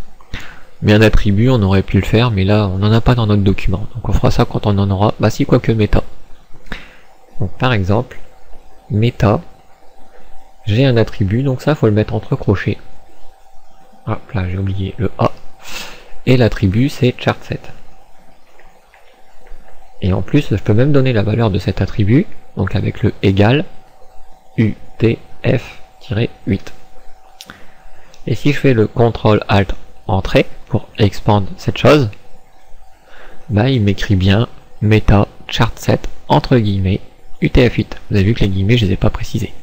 mais un attribut on aurait pu le faire, mais là on n'en a pas dans notre document, donc on fera ça quand on en aura. Bah si, quoique Meta. Donc par exemple, Meta, j'ai un attribut, donc ça faut le mettre entre crochets. Hop là, j'ai oublié le A. Et l'attribut c'est chartset. Et en plus, je peux même donner la valeur de cet attribut, donc avec le égal UTF-8. Et si je fais le CTRL ALT entrée pour expand cette chose, bah il m'écrit bien meta chartset entre guillemets UTF-8. Vous avez vu que les guillemets je les ai pas précisés.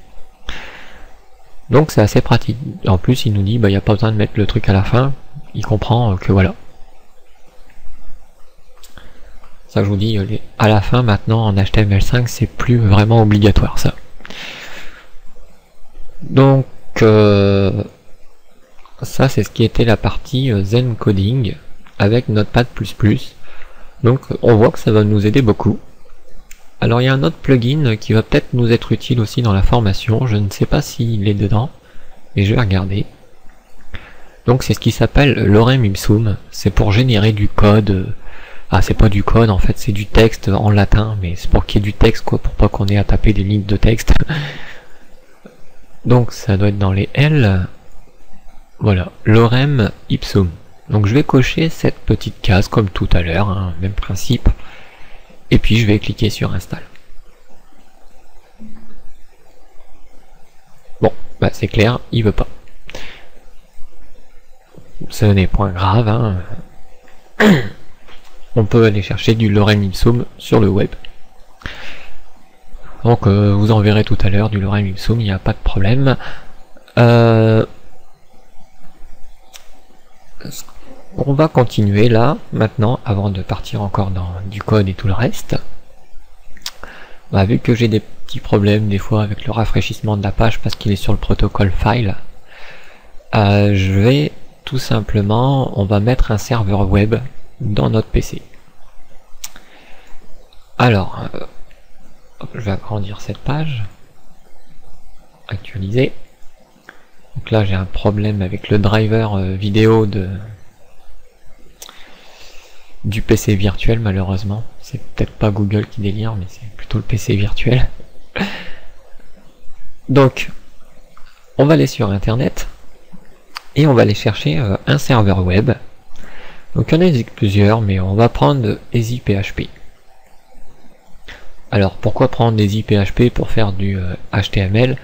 Donc c'est assez pratique. En plus il nous dit bah il n'y a pas besoin de mettre le truc à la fin, il comprend que voilà. Ça je vous dis, à la fin maintenant en HTML5 c'est plus vraiment obligatoire ça. Donc ça c'est ce qui était la partie Zen Coding avec Notepad++. Donc on voit que ça va nous aider beaucoup. Alors il y a un autre plugin qui va peut-être nous être utile aussi dans la formation, je ne sais pas s'il est dedans, mais je vais regarder. Donc c'est ce qui s'appelle Lorem Ipsum, c'est pour générer du code. Ah c'est pas du code en fait, c'est du texte en latin, mais c'est pour qu'il y ait du texte quoi, pour pas qu'on ait à taper des lignes de texte. Donc ça doit être dans les L. Voilà, Lorem Ipsum. Donc je vais cocher cette petite case comme tout à l'heure, hein, même principe. Et puis je vais cliquer sur Install. Bon, bah c'est clair, il veut pas. Ce n'est point grave, hein. On peut aller chercher du Lorem Ipsum sur le web. Donc vous en verrez tout à l'heure du Lorem Ipsum, il n'y a pas de problème. On va continuer là, maintenant, avant de partir encore dans du code et tout le reste. Bah, vu que j'ai des petits problèmes des fois avec le rafraîchissement de la page parce qu'il est sur le protocole file, je vais tout simplement, on va mettre un serveur web dans notre PC. Alors, je vais agrandir cette page, actualiser. Donc là j'ai un problème avec le driver vidéo du PC virtuel malheureusement. C'est peut-être pas Google qui délire, mais c'est plutôt le PC virtuel. Donc, on va aller sur Internet et on va aller chercher un serveur web. Donc il y en a plusieurs, mais on va prendre EasyPHP. Alors pourquoi prendre EasyPHP pour faire du HTML?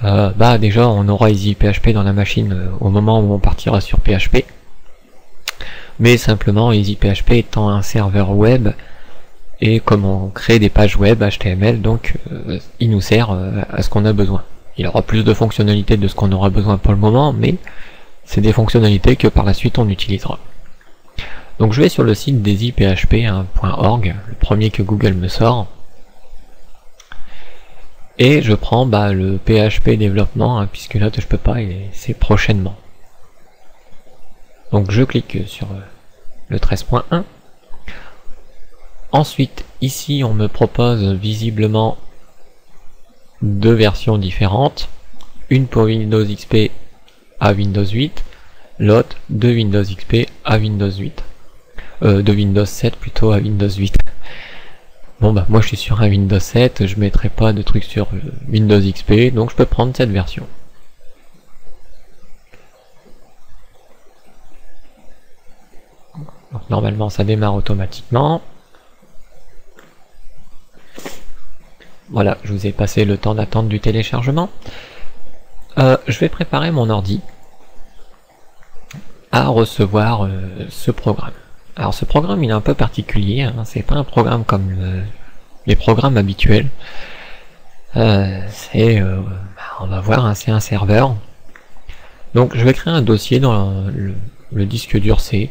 Bah déjà on aura EasyPHP dans la machine au moment où on partira sur PHP. Mais simplement EasyPHP étant un serveur web, et comme on crée des pages web HTML, donc il nous sert à ce qu'on a besoin. Il aura plus de fonctionnalités de ce qu'on aura besoin pour le moment, mais c'est des fonctionnalités que par la suite on utilisera. Donc je vais sur le site d'easyphp.org, le premier que Google me sort, et je prends le PHP développement, hein, puisque là je peux pas, et c'est prochainement. Donc je clique sur le 13.1. Ensuite, ici on me propose visiblement deux versions différentes, une pour Windows XP à Windows 8, l'autre de Windows XP à Windows 8. De Windows 7 plutôt à Windows 8. Bon bah moi je suis sur un Windows 7, je mettrai pas de trucs sur Windows XP, donc je peux prendre cette version. Donc, normalement ça démarre automatiquement. Voilà, je vous ai passé le temps d'attente du téléchargement. Je vais préparer mon ordi à recevoir ce programme. Alors ce programme il est un peu particulier, hein, c'est pas un programme comme les programmes habituels. On va voir, hein, c'est un serveur. Donc je vais créer un dossier dans le disque dur C.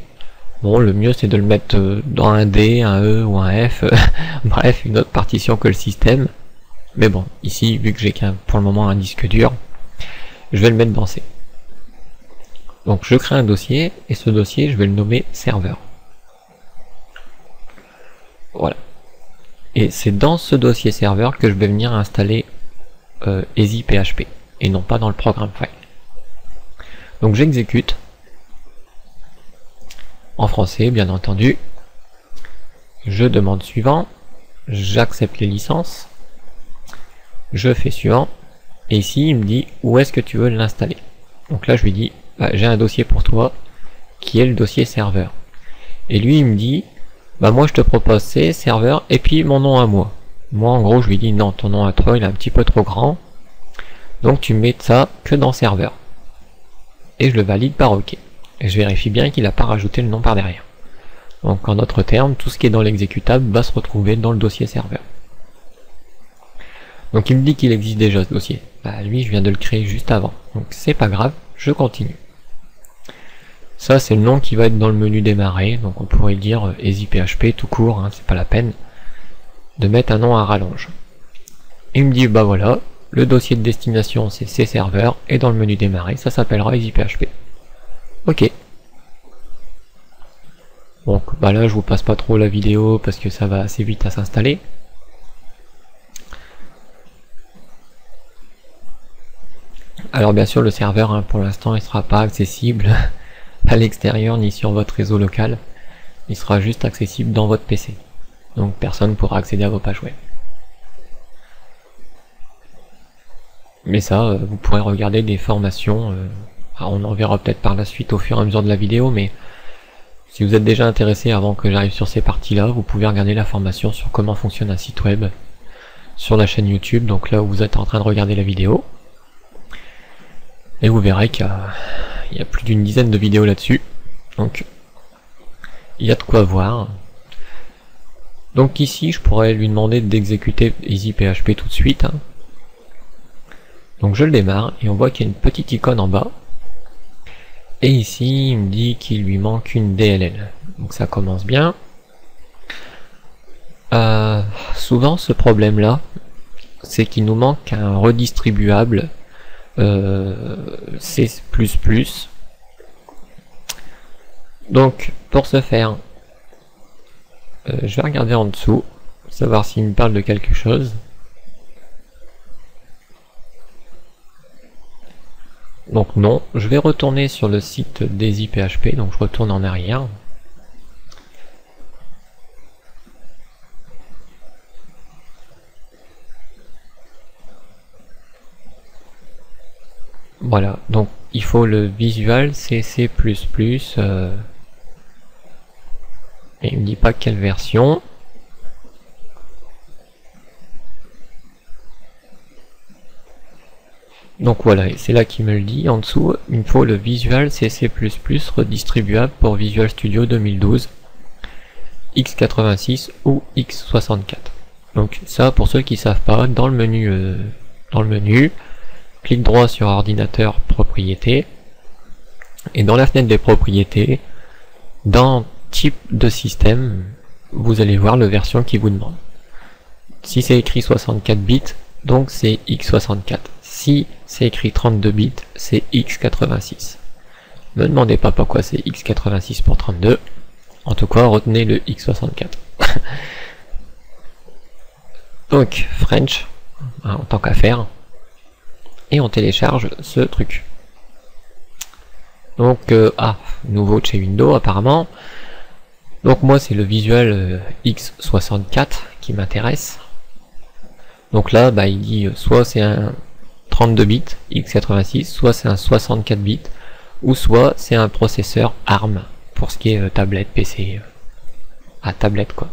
Bon, le mieux c'est de le mettre dans un D, un E ou un F, bref, une autre partition que le système. Mais bon, ici, vu que j'ai pour le moment un disque dur, je vais le mettre dans C. Donc je crée un dossier, et ce dossier, je vais le nommer serveur. Voilà. Et c'est dans ce dossier serveur que je vais venir installer EasyPHP, et non pas dans le programme file. Donc j'exécute, en français bien entendu, je demande suivant, j'accepte les licences, je fais suivant, et ici il me dit où est-ce que tu veux l'installer. Donc là je lui dis, bah, j'ai un dossier pour toi, qui est le dossier serveur. Et lui il me dit, bah moi je te propose C, serveur, et puis mon nom à moi. Moi en gros je lui dis, non, ton nom à toi il est un petit peu trop grand, donc tu mets ça que dans serveur. Et je le valide par OK. Et je vérifie bien qu'il n'a pas rajouté le nom par derrière. Donc en d'autres termes, tout ce qui est dans l'exécutable va se retrouver dans le dossier serveur. Donc il me dit qu'il existe déjà ce dossier. Bah lui je viens de le créer juste avant. Donc c'est pas grave, je continue. Ça c'est le nom qui va être dans le menu démarrer. Donc on pourrait dire EasyPHP tout court, hein, c'est pas la peine de mettre un nom à rallonge. Il me dit bah voilà, le dossier de destination c'est C serveur et dans le menu démarrer ça s'appellera EasyPHP. Ok. Donc bah là je vous passe pas trop la vidéo parce que ça va assez vite à s'installer. Alors bien sûr le serveur hein, pour l'instant il sera pas accessible à l'extérieur ni sur votre réseau local. Il sera juste accessible dans votre PC. Donc personne ne pourra accéder à vos pages web. Mais ça, vous pourrez regarder des formations. On en verra peut-être par la suite au fur et à mesure de la vidéo, mais si vous êtes déjà intéressé avant que j'arrive sur ces parties-là, vous pouvez regarder la formation sur comment fonctionne un site web sur la chaîne YouTube, donc là où vous êtes en train de regarder la vidéo. Et vous verrez qu'il y a plus d'une dizaine de vidéos là-dessus, donc il y a de quoi voir. Donc ici, je pourrais lui demander d'exécuter EasyPHP tout de suite. Hein. Donc je le démarre, et on voit qu'il y a une petite icône en bas. Et ici, il me dit qu'il lui manque une DLL. Donc ça commence bien. Souvent, ce problème-là, c'est qu'il nous manque un redistribuable C++. Donc, pour ce faire, je vais regarder en dessous, savoir s'il me parle de quelque chose. Donc non, je vais retourner sur le site d'EasyPHP, donc je retourne en arrière. Voilà, donc il faut le visual CC++, et il me dit pas quelle version. Donc voilà, c'est là qu'il me le dit, en dessous, il me faut le Visual CC++ redistribuable pour Visual Studio 2012, x86 ou x64. Donc ça, pour ceux qui savent pas, dans le menu, clic droit sur ordinateur propriétés, et dans la fenêtre des propriétés, dans type de système, vous allez voir la version qui vous demande. Si c'est écrit 64 bits, donc c'est x64. Si c'est écrit 32 bits, c'est x86. Ne me demandez pas pourquoi c'est x86 pour 32. En tout cas, retenez le x64. Donc, French, en tant qu'affaire. Et on télécharge ce truc. Donc, nouveau de chez Windows apparemment. Donc moi c'est le Visual X64 qui m'intéresse. Donc là, bah, il dit soit c'est un 32 bits x86, soit c'est un 64 bits, ou soit c'est un processeur ARM pour ce qui est tablette, PC, à tablette quoi.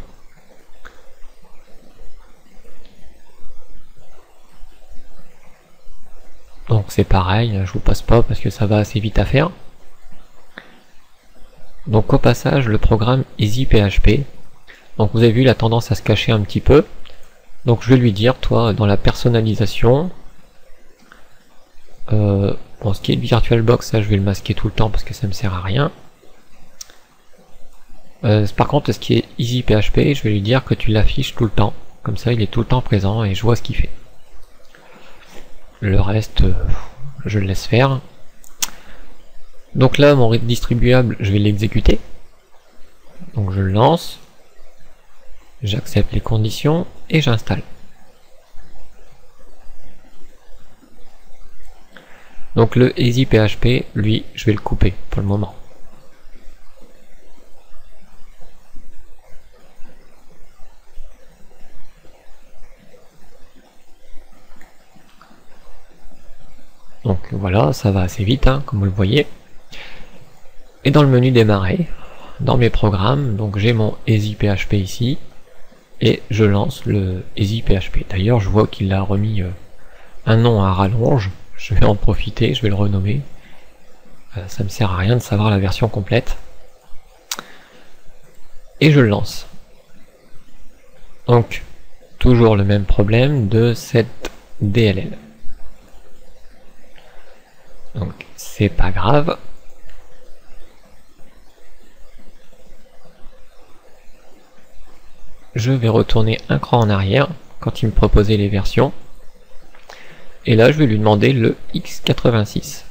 Donc c'est pareil, je vous passe pas parce que ça va assez vite à faire. Donc au passage, le programme EasyPHP, donc vous avez vu la tendance à se cacher un petit peu. Donc je vais lui dire, toi, dans la personnalisation, bon, ce qui est de VirtualBox, ça je vais le masquer tout le temps parce que ça me sert à rien. Par contre, ce qui est EasyPHP, je vais lui dire que tu l'affiches tout le temps. Comme ça, il est tout le temps présent et je vois ce qu'il fait. Le reste, je le laisse faire. Donc là, mon distribuable, je vais l'exécuter. Donc je le lance. J'accepte les conditions et j'installe. Donc le EasyPHP, lui, je vais le couper pour le moment. Donc voilà, ça va assez vite, hein, comme vous le voyez. Et dans le menu démarrer, dans mes programmes, donc j'ai mon EasyPHP ici, et je lance le EasyPHP. D'ailleurs, je vois qu'il a remis un nom à rallonge, je vais en profiter, je vais le renommer. Ça me sert à rien de savoir la version complète. Et je le lance. Donc, toujours le même problème de cette DLL. Donc c'est pas grave. Je vais retourner un cran en arrière quand il me proposait les versions. Et là je vais lui demander le x86.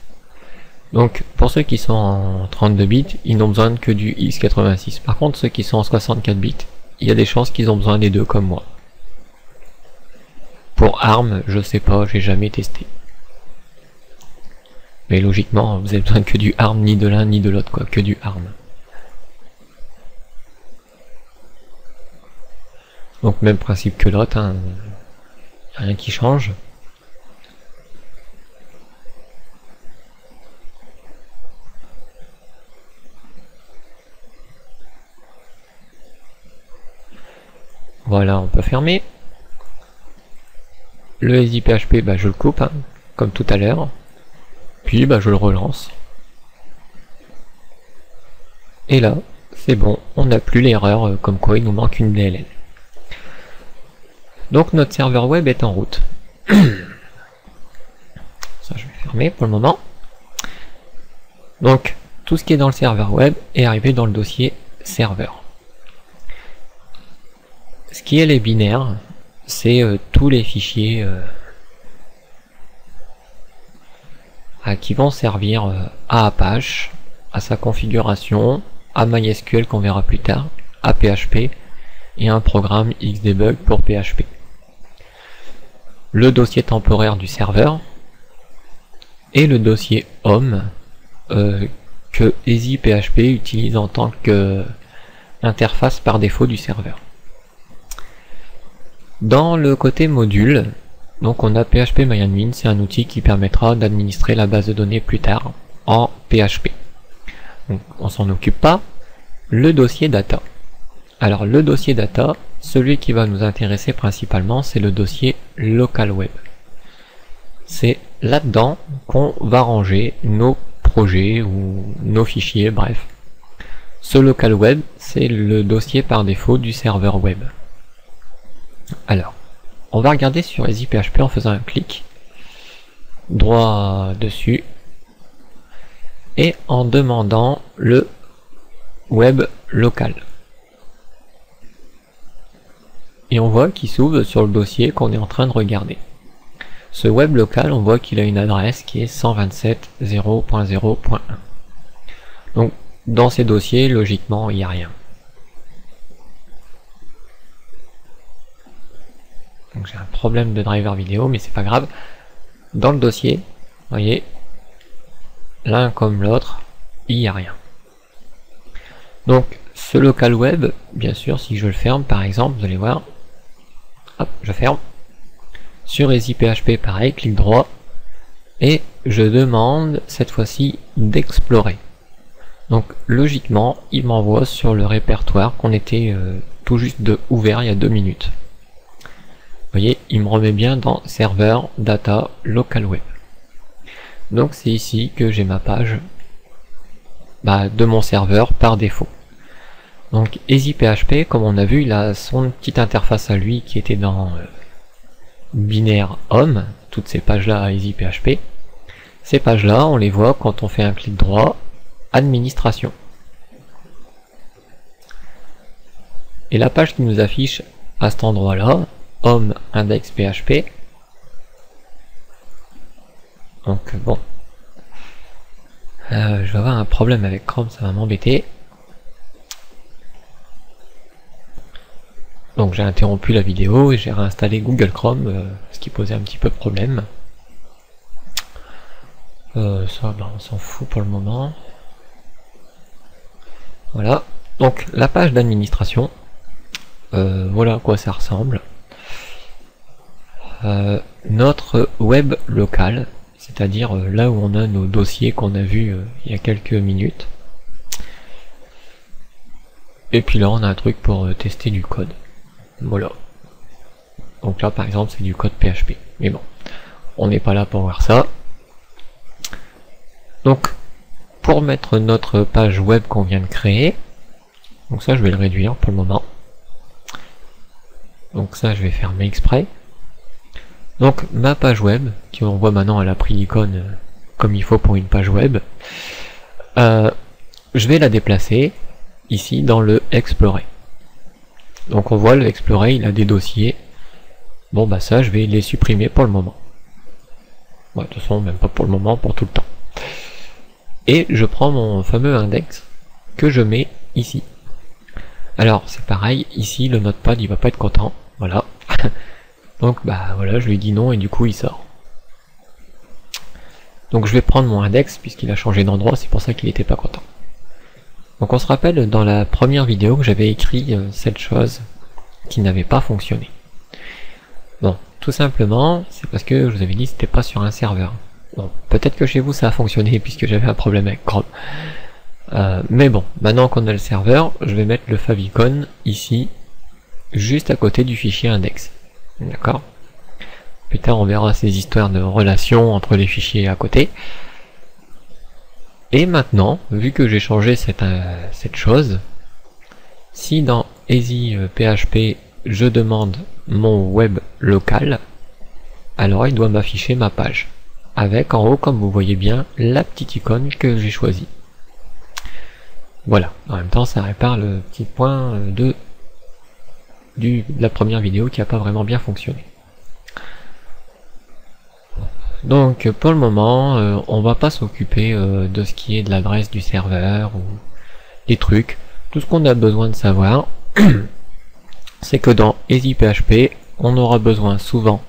Donc pour ceux qui sont en 32 bits, ils n'ont besoin que du x86. Par contre ceux qui sont en 64 bits, il y a des chances qu'ils ont besoin des deux comme moi. Pour ARM, je sais pas, j'ai jamais testé. Mais logiquement, vous avez besoin que du ARM, ni de l'un ni de l'autre, quoi, que du ARM. Donc même principe que l'autre, hein, rien qui change. Voilà, on peut fermer. Le EasyPHP, bah, je le coupe, hein, comme tout à l'heure. Puis bah, je le relance. Et là, c'est bon, on n'a plus l'erreur comme quoi il nous manque une DLL. Donc notre serveur web est en route. Ça je vais fermer pour le moment. Donc tout ce qui est dans le serveur web est arrivé dans le dossier serveur. Ce qui est les binaires, c'est tous les fichiers qui vont servir à Apache, à sa configuration, à MySQL qu'on verra plus tard, à PHP et un programme Xdebug pour PHP. Le dossier temporaire du serveur et le dossier home que EasyPHP utilise en tant que interface par défaut du serveur. Dans le côté module, donc on a PHP-MyAdmin, c'est un outil qui permettra d'administrer la base de données plus tard en PHP. Donc on s'en occupe pas. Le dossier data. Alors le dossier data, celui qui va nous intéresser principalement, c'est le dossier local web. C'est là-dedans qu'on va ranger nos projets ou nos fichiers, bref. Ce local web, c'est le dossier par défaut du serveur web. Alors, on va regarder sur EasyPHP en faisant un clic droit dessus et en demandant le web local. Et on voit qu'il s'ouvre sur le dossier qu'on est en train de regarder. Ce web local, on voit qu'il a une adresse qui est 127.0.0.1. Donc, dans ces dossiers, logiquement, il n'y a rien. Donc j'ai un problème de driver vidéo, mais c'est pas grave. Dans le dossier, vous voyez, l'un comme l'autre, il n'y a rien. Donc ce local web, bien sûr, si je le ferme par exemple, vous allez voir, hop, je ferme. Sur EasyPHP, pareil, clic droit, et je demande cette fois-ci d'explorer. Donc logiquement, il m'envoie sur le répertoire qu'on était tout juste ouvert il y a 2 minutes. Vous voyez, il me remet bien dans serveur, data, local web. Donc c'est ici que j'ai ma page de mon serveur par défaut. Donc EasyPHP, comme on a vu, il a son petite interface à lui qui était dans binaire home, toutes ces pages-là à EasyPHP. Ces pages-là, on les voit quand on fait un clic droit, administration. Et la page qui nous affiche à cet endroit-là, home index PHP. Donc bon, je vais avoir un problème avec Chrome, ça va m'embêter. Donc j'ai interrompu la vidéo et j'ai réinstallé Google Chrome, ce qui posait un petit peu de problème. Ça, on s'en fout pour le moment. Voilà, donc la page d'administration, voilà à quoi ça ressemble. Notre web local, c'est-à-dire là où on a nos dossiers qu'on a vus il y a quelques minutes. Et puis là on a un truc pour tester du code. Voilà. Donc là par exemple c'est du code PHP. Mais bon, on n'est pas là pour voir ça. Donc pour mettre notre page web qu'on vient de créer, donc ça je vais le réduire pour le moment. Donc ça je vais fermer exprès. Donc ma page web, qui on voit maintenant elle a pris l'icône comme il faut pour une page web, je vais la déplacer ici dans le Explorer. Donc on voit le Explorer, il a des dossiers. Bon bah ça je vais les supprimer pour le moment. Ouais, de toute façon même pas pour le moment, pour tout le temps. Et je prends mon fameux index que je mets ici. Alors c'est pareil, ici le notepad il va pas être content, voilà. Donc bah voilà, je lui dis non et du coup il sort. Donc je vais prendre mon index puisqu'il a changé d'endroit, c'est pour ça qu'il n'était pas content. Donc on se rappelle dans la première vidéo que j'avais écrit cette chose qui n'avait pas fonctionné. Bon, tout simplement, c'est parce que je vous avais dit que c'était pas sur un serveur. Bon, peut-être que chez vous ça a fonctionné puisque j'avais un problème avec Chrome. Mais bon, maintenant qu'on a le serveur, je vais mettre le favicon ici, juste à côté du fichier index. D'accord? Plus tard on verra ces histoires de relations entre les fichiers à côté. Et maintenant, vu que j'ai changé cette chose, si dans EasyPHP je demande mon web local, alors il doit m'afficher ma page. Avec en haut, comme vous voyez bien, la petite icône que j'ai choisie. Voilà, en même temps ça répare le petit point de la première vidéo qui n'a pas vraiment bien fonctionné. Donc pour le moment, on va pas s'occuper de ce qui est de l'adresse du serveur ou des trucs. Tout ce qu'on a besoin de savoir, c'est que dans EasyPHP, on aura besoin souvent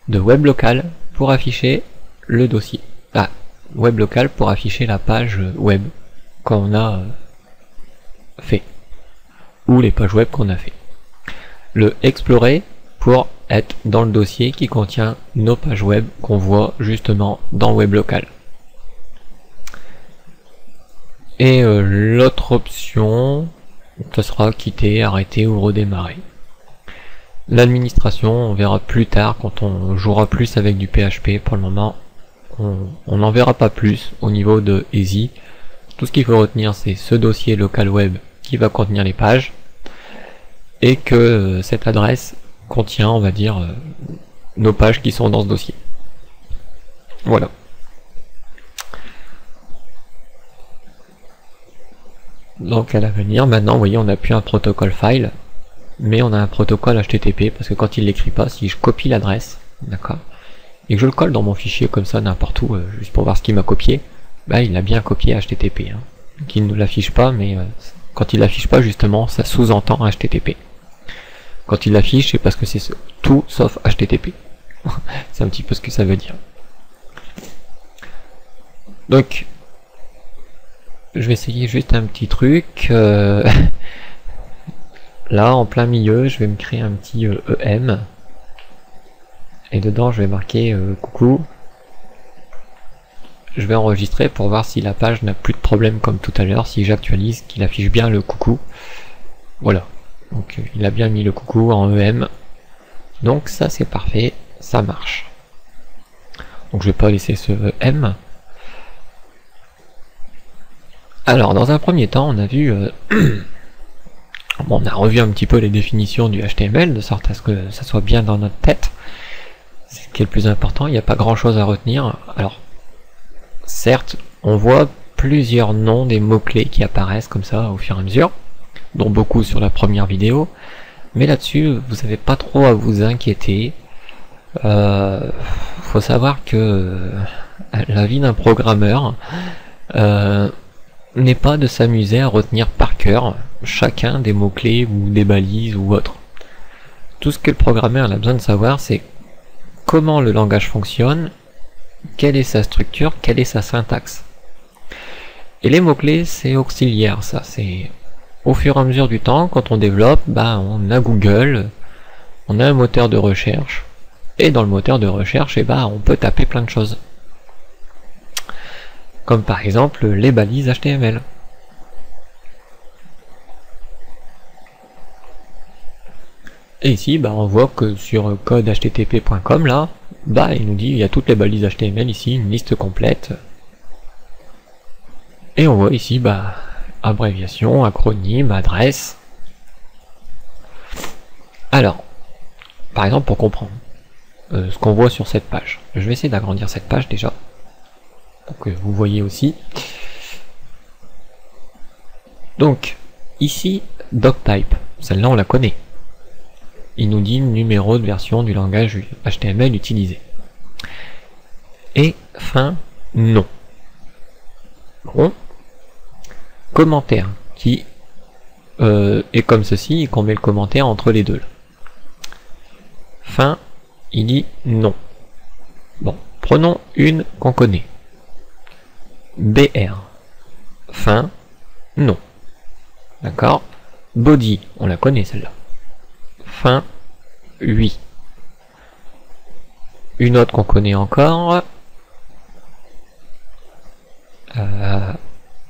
de web local pour afficher le dossier. Ah, web local pour afficher la page web qu'on a fait, ou les pages web qu'on a fait. Le Explorer pour être dans le dossier qui contient nos pages web qu'on voit justement dans web local. Et l'autre option, ce sera quitter, arrêter ou redémarrer. L'administration, on verra plus tard quand on jouera plus avec du PHP. Pour le moment, on n'en verra pas plus au niveau de Easy. Tout ce qu'il faut retenir, c'est ce dossier local web qui va contenir les pages et que cette adresse contient, on va dire, nos pages qui sont dans ce dossier. Voilà. Donc à l'avenir, maintenant, vous voyez, on n'a plus un protocole file, mais on a un protocole HTTP, parce que quand il l'écrit pas, si je copie l'adresse, d'accord, et que je le colle dans mon fichier comme ça, n'importe où, juste pour voir ce qu'il m'a copié, bah il a bien copié HTTP. Hein. Donc il ne l'affiche pas, mais quand il l'affiche pas, justement, ça sous-entend HTTP. Quand il l'affiche, c'est parce que c'est tout sauf HTTP. C'est un petit peu ce que ça veut dire. Donc, je vais essayer juste un petit truc. Là, là en plein milieu je vais me créer un petit EM et dedans je vais marquer coucou. Je vais enregistrer pour voir si la page n'a plus de problème comme tout à l'heure, si j'actualise, qu'il affiche bien le coucou. Voilà, donc il a bien mis le coucou en EM, donc ça c'est parfait, ça marche. Donc je vais pas laisser ce EM. Alors dans un premier temps on a vu bon, on a revu un petit peu les définitions du HTML de sorte à ce que ça soit bien dans notre tête. C'est ce qui est le plus important, il n'y a pas grand chose à retenir. Alors certes on voit plusieurs noms des mots-clés qui apparaissent comme ça au fur et à mesure, dont beaucoup sur la première vidéo, mais là-dessus vous n'avez pas trop à vous inquiéter. Faut savoir que la vie d'un programmeur n'est pas de s'amuser à retenir par cœur chacun des mots-clés ou des balises ou autre. Tout ce que le programmeur a besoin de savoir, c'est comment le langage fonctionne, quelle est sa structure, quelle est sa syntaxe. Et les mots-clés, c'est auxiliaire, ça. C'est au fur et à mesure du temps, quand on développe, on a Google, on a un moteur de recherche, et dans le moteur de recherche, on peut taper plein de choses. Comme par exemple les balises HTML. Et ici, on voit que sur codehttp.com, là, il nous dit il y a toutes les balises HTML ici, une liste complète. Et on voit ici, abréviation, acronyme, adresse. Alors, par exemple, pour comprendre ce qu'on voit sur cette page, je vais essayer d'agrandir cette page déjà, pour que vous voyez aussi. Donc, ici, doctype, celle-là on la connaît. Il nous dit le numéro de version du langage HTML utilisé. Et fin, non. Bon. Commentaire, qui est comme ceci, et qu'on met le commentaire entre les deux. Fin, il dit non. Bon, prenons une qu'on connaît. BR. Fin, non. D'accord. Body, on la connaît celle-là. Fin, oui. Une autre qu'on connaît encore.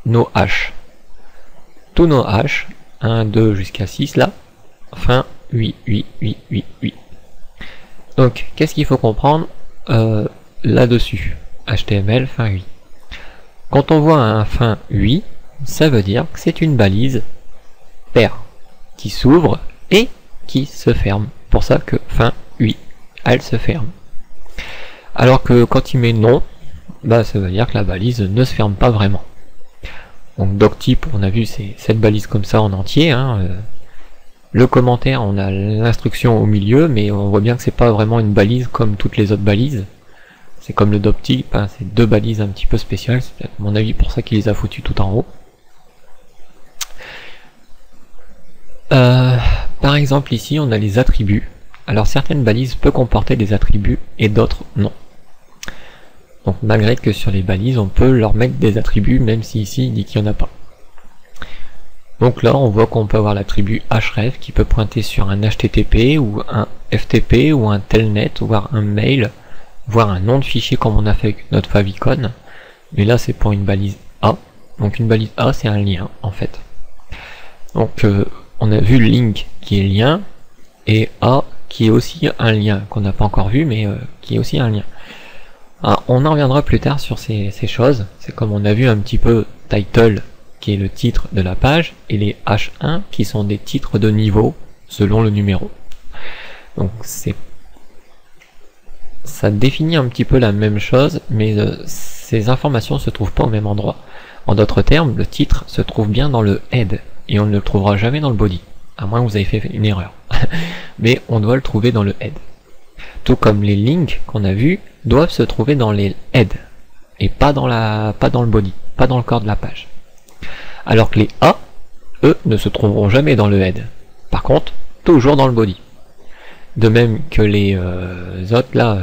Nos H. Tous nos H, 1, 2 jusqu'à 6 là. Fin, oui, oui, oui, oui, oui. Donc, qu'est-ce qu'il faut comprendre là-dessus? HTML, fin, oui. Quand on voit un fin oui, ça veut dire que c'est une balise paire qui s'ouvre et qui se ferme. Pour ça que fin oui, elle se ferme. Alors que quand il met non, ça veut dire que la balise ne se ferme pas vraiment. Donc doctype, on a vu, c'est cette balise comme ça en entier. Le commentaire, on a l'instruction au milieu, mais on voit bien que c'est pas vraiment une balise comme toutes les autres balises. C'est comme le doctype, c'est deux balises un petit peu spéciales, c'est à mon avis pour ça qu'il les a foutues tout en haut. Par exemple ici on a les attributs. Alors certaines balises peuvent comporter des attributs et d'autres non. Donc malgré que sur les balises on peut leur mettre des attributs même si ici il dit qu'il n'y en a pas. Donc là on voit qu'on peut avoir l'attribut href qui peut pointer sur un http ou un ftp ou un telnet, voire un mail, voire un nom de fichier comme on a fait avec notre favicon. Mais là c'est pour une balise A. Donc une balise A c'est un lien en fait. Donc on a vu link qui est lien et A qui est aussi un lien qu'on n'a pas encore vu mais qui est aussi un lien. Alors, on en reviendra plus tard sur ces choses. C'est comme on a vu un petit peu title qui est le titre de la page et les H1 qui sont des titres de niveau selon le numéro. Donc ça définit un petit peu la même chose mais ces informations se trouvent pas au même endroit. En d'autres termes, le titre se trouve bien dans le head et on ne le trouvera jamais dans le body, à moins que vous ayez fait une erreur. Mais on doit le trouver dans le head. Tout comme les links qu'on a vus doivent se trouver dans les head et pas dans le body, pas dans le corps de la page. Alors que les A, eux, ne se trouveront jamais dans le head. Par contre, toujours dans le body. De même que les autres là,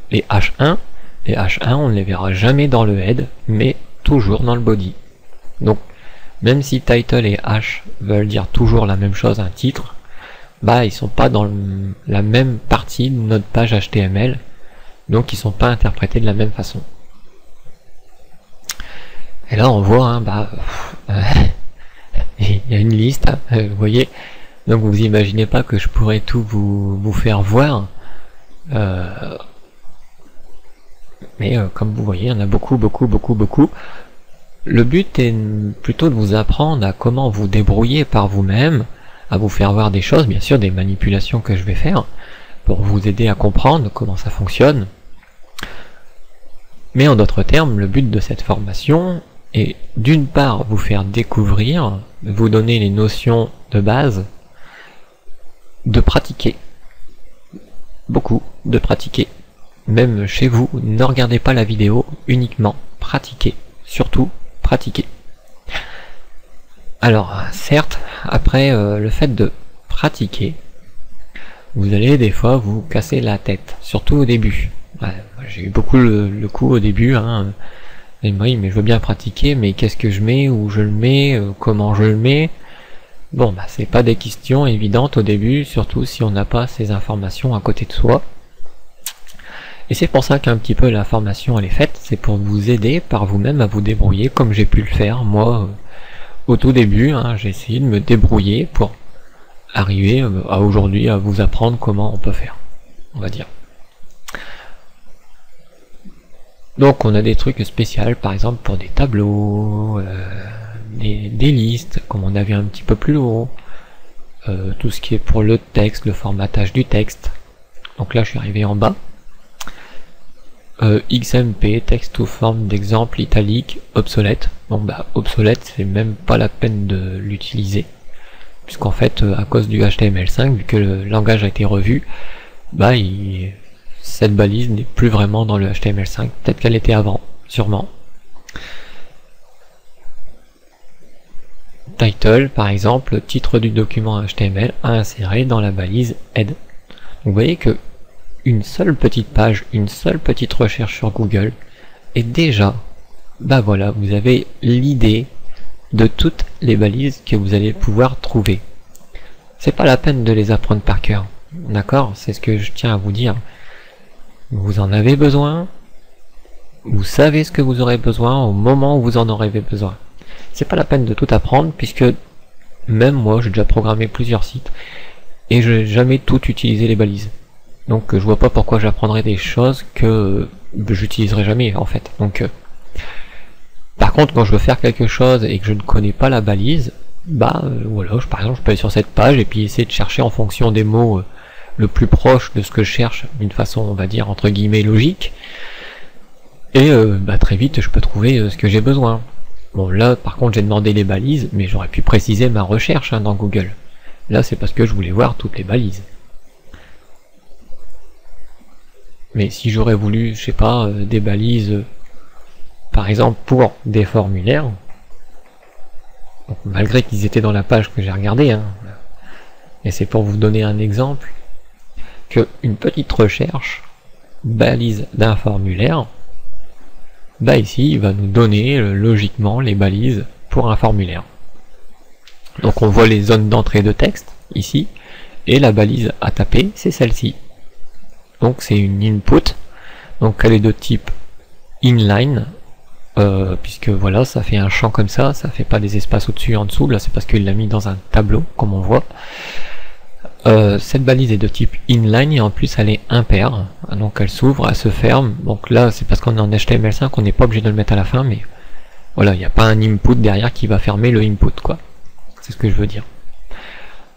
les H1, on ne les verra jamais dans le head, mais toujours dans le body. Donc, même si title et H veulent dire toujours la même chose, un titre, bah ils sont pas dans la même partie de notre page HTML, donc ils sont pas interprétés de la même façon. Et là on voit, hein, il y a une liste, hein, vous voyez, donc vous imaginez pas que je pourrais tout vous faire voir, mais comme vous voyez, il y en a beaucoup. Le but est plutôt de vous apprendre à comment vous débrouiller par vous-même, à vous faire voir des choses, bien sûr des manipulations que je vais faire, pour vous aider à comprendre comment ça fonctionne. Mais en d'autres termes, le but de cette formation est d'une part vous faire découvrir, vous donner les notions de base, de pratiquer, beaucoup de pratiquer. Même chez vous, ne regardez pas la vidéo, uniquement pratiquez, surtout pratiquez. Alors certes, après le fait de pratiquer, vous allez des fois vous casser la tête, surtout au début. Ouais, j'ai eu beaucoup le coup au début, hein. Oui, mais je veux bien pratiquer, mais qu'est-ce que je mets, où je le mets, comment je le mets? Bon, bah c'est pas des questions évidentes au début, surtout si on n'a pas ces informations à côté de soi. Et c'est pour ça qu'un petit peu la formation elle est faite, c'est pour vous aider par vous-même à vous débrouiller comme j'ai pu le faire moi au tout début, hein, j'ai essayé de me débrouiller pour arriver à aujourd'hui à vous apprendre comment on peut faire, on va dire. Donc on a des trucs spéciaux, par exemple pour des tableaux, des listes, comme on avait un petit peu plus haut, tout ce qui est pour le texte, le formatage du texte. Donc là je suis arrivé en bas. XMP, texte sous forme d'exemple italique, obsolète. Bon bah obsolète, c'est même pas la peine de l'utiliser, puisqu'en fait à cause du HTML5, vu que le langage a été revu, bah cette balise n'est plus vraiment dans le HTML5, peut-être qu'elle était avant, sûrement. Title par exemple, titre du document HTML à insérer dans la balise head. Donc, vous voyez que une seule petite page, une seule petite recherche sur Google, et déjà, bah voilà, vous avez l'idée de toutes les balises que vous allez pouvoir trouver. C'est pas la peine de les apprendre par cœur, d'accord? C'est ce que je tiens à vous dire. Vous en avez besoin, vous savez ce que vous aurez besoin au moment où vous en aurez besoin. C'est pas la peine de tout apprendre, puisque même moi, j'ai déjà programmé plusieurs sites, et je n'ai jamais tout utilisé les balises. Donc je vois pas pourquoi j'apprendrais des choses que j'utiliserai jamais en fait. Donc par contre quand je veux faire quelque chose et que je ne connais pas la balise, bah voilà, par exemple je peux aller sur cette page et puis essayer de chercher en fonction des mots le plus proche de ce que je cherche d'une façon on va dire entre guillemets logique, et très vite je peux trouver ce que j'ai besoin. Bon là par contre j'ai demandé les balises, mais j'aurais pu préciser ma recherche hein, dans Google. Là c'est parce que je voulais voir toutes les balises. Mais si j'aurais voulu, je sais pas, des balises, par exemple pour des formulaires, donc, malgré qu'ils étaient dans la page que j'ai regardée, hein, et c'est pour vous donner un exemple, qu'une petite recherche, balise d'un formulaire, bah ici il va nous donner logiquement les balises pour un formulaire. Donc on voit les zones d'entrée de texte, ici, et la balise à taper, c'est celle-ci. Donc c'est une input, donc elle est de type inline, puisque voilà, ça fait un champ comme ça fait pas des espaces au-dessus et en dessous, là c'est parce qu'il l'a mis dans un tableau, comme on voit. Cette balise est de type inline, et en plus elle est impaire, donc elle s'ouvre, elle se ferme, donc là c'est parce qu'on est en HTML5, on n'est pas obligé de le mettre à la fin, mais voilà, il n'y a pas un input derrière qui va fermer le input, quoi. C'est ce que je veux dire.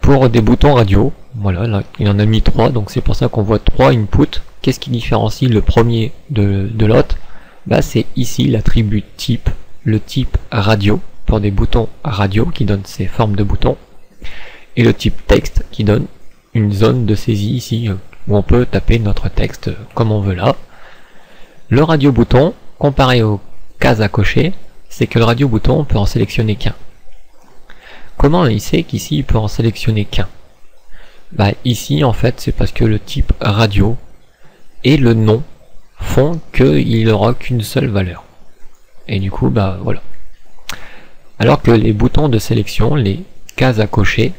Pour des boutons radio, voilà, là, il en a mis 3, donc c'est pour ça qu'on voit 3 inputs. Qu'est-ce qui différencie le premier de l'autre? Bah c'est ici l'attribut type, le type radio, pour des boutons radio qui donnent ces formes de boutons, et le type texte qui donne une zone de saisie ici, où on peut taper notre texte comme on veut là. Le radio bouton, comparé aux cases à cocher, c'est que le radio bouton, on peut en sélectionner qu'un. Comment il sait qu'ici il peut en sélectionner qu'un? Bah ici en fait c'est parce que le type radio et le nom font qu'il n'aura qu'une seule valeur. Et du coup bah voilà. Alors que les boutons de sélection, les cases à cocher,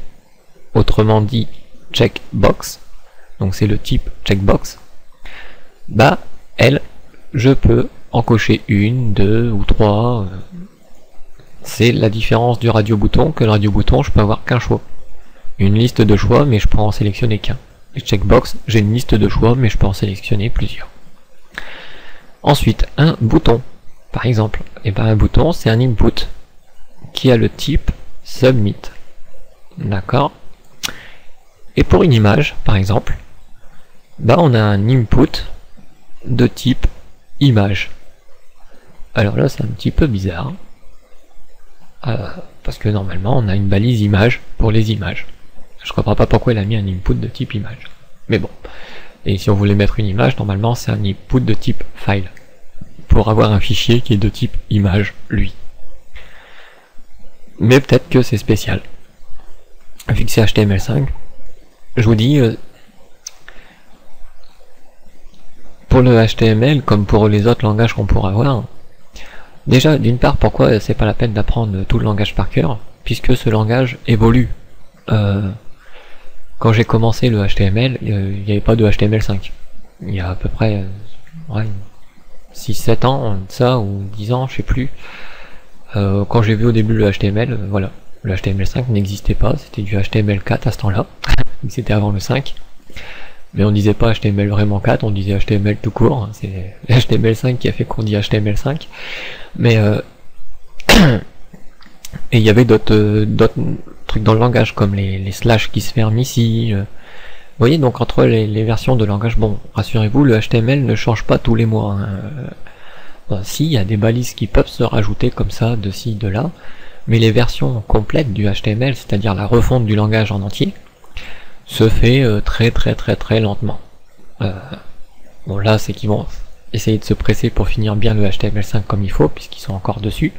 autrement dit checkbox, donc c'est le type checkbox, bah elle, je peux en cocher une, deux ou trois. C'est la différence du radio bouton, que le radio bouton je peux avoir qu'un choix. Une liste de choix mais je peux en sélectionner qu'un. Et checkbox, j'ai une liste de choix mais je peux en sélectionner plusieurs. Ensuite, un bouton, par exemple. Et ben un bouton c'est un input qui a le type submit. D'accord. Et pour une image, par exemple, bah on a un input de type image. Alors là c'est un petit peu bizarre, parce que normalement on a une balise image pour les images. Je comprends pas pourquoi elle a mis un input de type image. Mais bon. Et si on voulait mettre une image, normalement c'est un input de type file, pour avoir un fichier qui est de type image, lui. Mais peut-être que c'est spécial. Vu que c'est HTML5, je vous dis, pour le HTML, comme pour les autres langages qu'on pourra avoir, déjà, d'une part, pourquoi c'est pas la peine d'apprendre tout le langage par cœur, puisque ce langage évolue. Quand j'ai commencé le HTML, il n'y avait pas de HTML5. Il y a à peu près 6-7 ans, ça, ou 10 ans, je sais plus. Quand j'ai vu au début le HTML, voilà. Le HTML5 n'existait pas, c'était du HTML4 à ce temps-là. C'était avant le 5. Mais on disait pas HTML vraiment 4, on disait HTML tout court. C'est HTML5 qui a fait qu'on dit HTML5. Mais et il y avait d'autres trucs dans le langage, comme les slash qui se ferment ici. Vous voyez, donc entre les versions de langage, bon, rassurez-vous, le HTML ne change pas tous les mois. Hein. Bon, si, il y a des balises qui peuvent se rajouter comme ça, de ci, de là, mais les versions complètes du HTML, c'est-à-dire la refonte du langage en entier, se fait très lentement. Bon là, c'est qu'ils vont essayer de se presser pour finir bien le HTML5 comme il faut, puisqu'ils sont encore dessus.